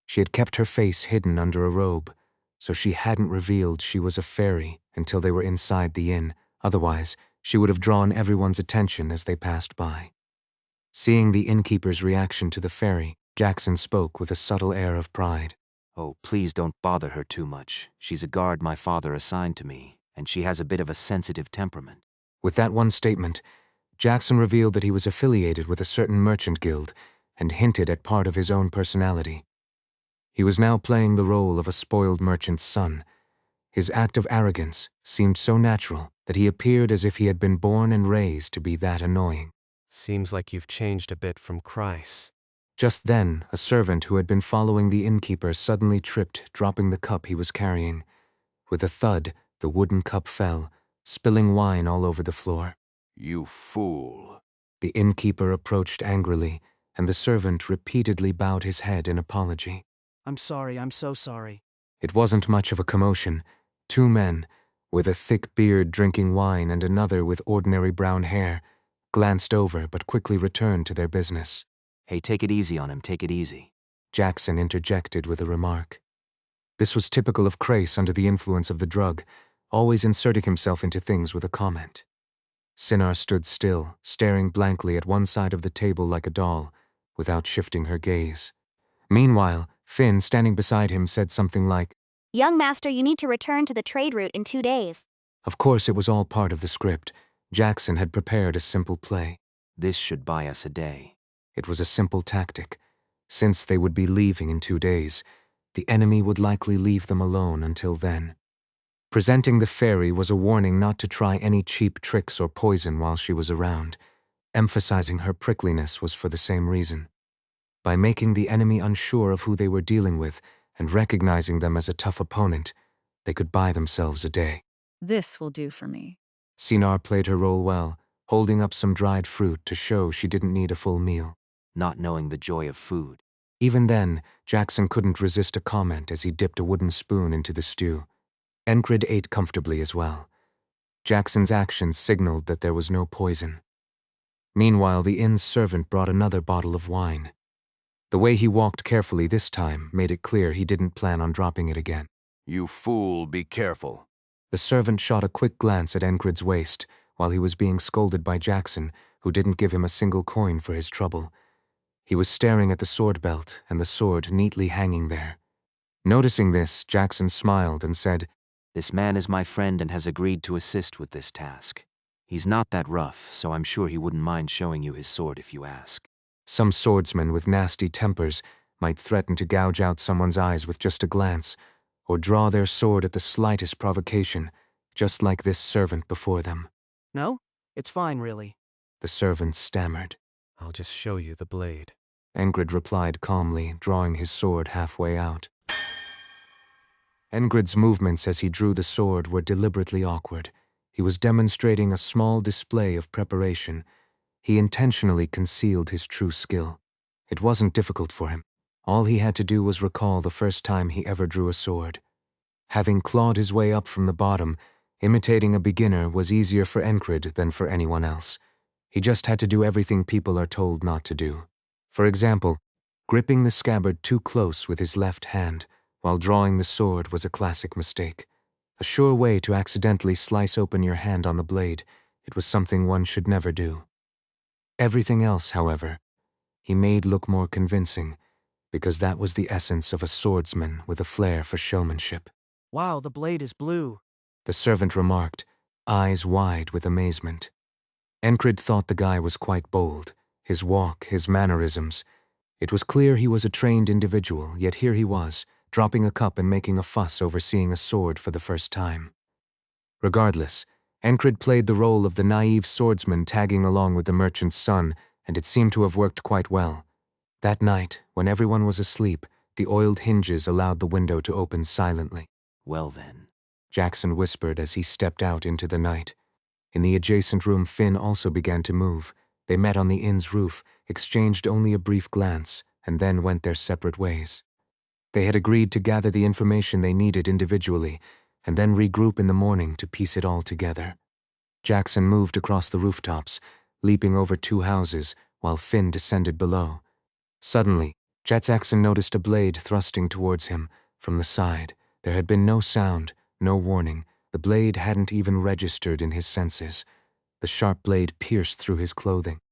she had kept her face hidden under a robe, so she hadn't revealed she was a fairy until they were inside the inn. Otherwise, she would have drawn everyone's attention as they passed by. Seeing the innkeeper's reaction to the fairy, Jackson spoke with a subtle air of pride. Oh, please don't bother her too much. She's a guard my father assigned to me, and she has a bit of a sensitive temperament. With that one statement, Jackson revealed that he was affiliated with a certain merchant guild and hinted at part of his own personality. He was now playing the role of a spoiled merchant's son. His act of arrogance seemed so natural that he appeared as if he had been born and raised to be that annoying. Seems like you've changed a bit from Christ. Just then, a servant who had been following the innkeeper suddenly tripped, dropping the cup he was carrying. With a thud, the wooden cup fell, spilling wine all over the floor. You fool. The innkeeper approached angrily, and the servant repeatedly bowed his head in apology. I'm sorry, I'm so sorry. It wasn't much of a commotion. Two men, with a thick beard drinking wine and another with ordinary brown hair, glanced over but quickly returned to their business. Hey, take it easy on him, take it easy, Jackson interjected with a remark. This was typical of Crace under the influence of the drug, always inserting himself into things with a comment. Sinar stood still, staring blankly at one side of the table like a doll, without shifting her gaze. Meanwhile, Finn, standing beside him, said something like, Young master, you need to return to the trade route in 2 days. Of course, it was all part of the script. Jackson had prepared a simple play. This should buy us a day. It was a simple tactic. Since they would be leaving in 2 days, the enemy would likely leave them alone until then. Presenting the fairy was a warning not to try any cheap tricks or poison while she was around. Emphasizing her prickliness was for the same reason. By making the enemy unsure of who they were dealing with and recognizing them as a tough opponent, they could buy themselves a day. This will do for me. Sinar played her role well, holding up some dried fruit to show she didn't need a full meal. Not knowing the joy of food. Even then, Jackson couldn't resist a comment as he dipped a wooden spoon into the stew. Enkrid ate comfortably as well. Jackson's actions signaled that there was no poison. Meanwhile, the inn's servant brought another bottle of wine. The way he walked carefully this time made it clear he didn't plan on dropping it again. You fool, be careful. The servant shot a quick glance at Enkrid's waist while he was being scolded by Jackson, who didn't give him a single coin for his trouble. He was staring at the sword belt and the sword neatly hanging there. Noticing this, Jackson smiled and said, This man is my friend and has agreed to assist with this task. He's not that rough, so I'm sure he wouldn't mind showing you his sword if you ask. Some swordsmen with nasty tempers might threaten to gouge out someone's eyes with just a glance, or draw their sword at the slightest provocation, just like this servant before them. No? It's fine, really. The servant stammered. I'll just show you the blade. Enkrid replied calmly, drawing his sword halfway out. Enkrid's movements as he drew the sword were deliberately awkward. He was demonstrating a small display of preparation. He intentionally concealed his true skill. It wasn't difficult for him. All he had to do was recall the first time he ever drew a sword. Having clawed his way up from the bottom, imitating a beginner was easier for Enkrid than for anyone else. He just had to do everything people are told not to do. For example, gripping the scabbard too close with his left hand while drawing the sword was a classic mistake. A sure way to accidentally slice open your hand on the blade. It was something one should never do. Everything else, however, he made look more convincing, because that was the essence of a swordsman with a flair for showmanship. Wow, the blade is blue. The servant remarked, eyes wide with amazement. Enkrid thought the guy was quite bold, his walk, his mannerisms. It was clear he was a trained individual, yet here he was, dropping a cup and making a fuss over seeing a sword for the first time. Regardless, Enkrid played the role of the naive swordsman tagging along with the merchant's son, and it seemed to have worked quite well. That night, when everyone was asleep, the oiled hinges allowed the window to open silently. Well then, Jackson whispered as he stepped out into the night. In the adjacent room, Finn also began to move. They met on the inn's roof, exchanged only a brief glance, and then went their separate ways. They had agreed to gather the information they needed individually, and then regroup in the morning to piece it all together. Jackson moved across the rooftops, leaping over 2 houses, while Finn descended below. Suddenly, Jackson noticed a blade thrusting towards him from the side. There had been no sound, no warning. The blade hadn't even registered in his senses. The sharp blade pierced through his clothing.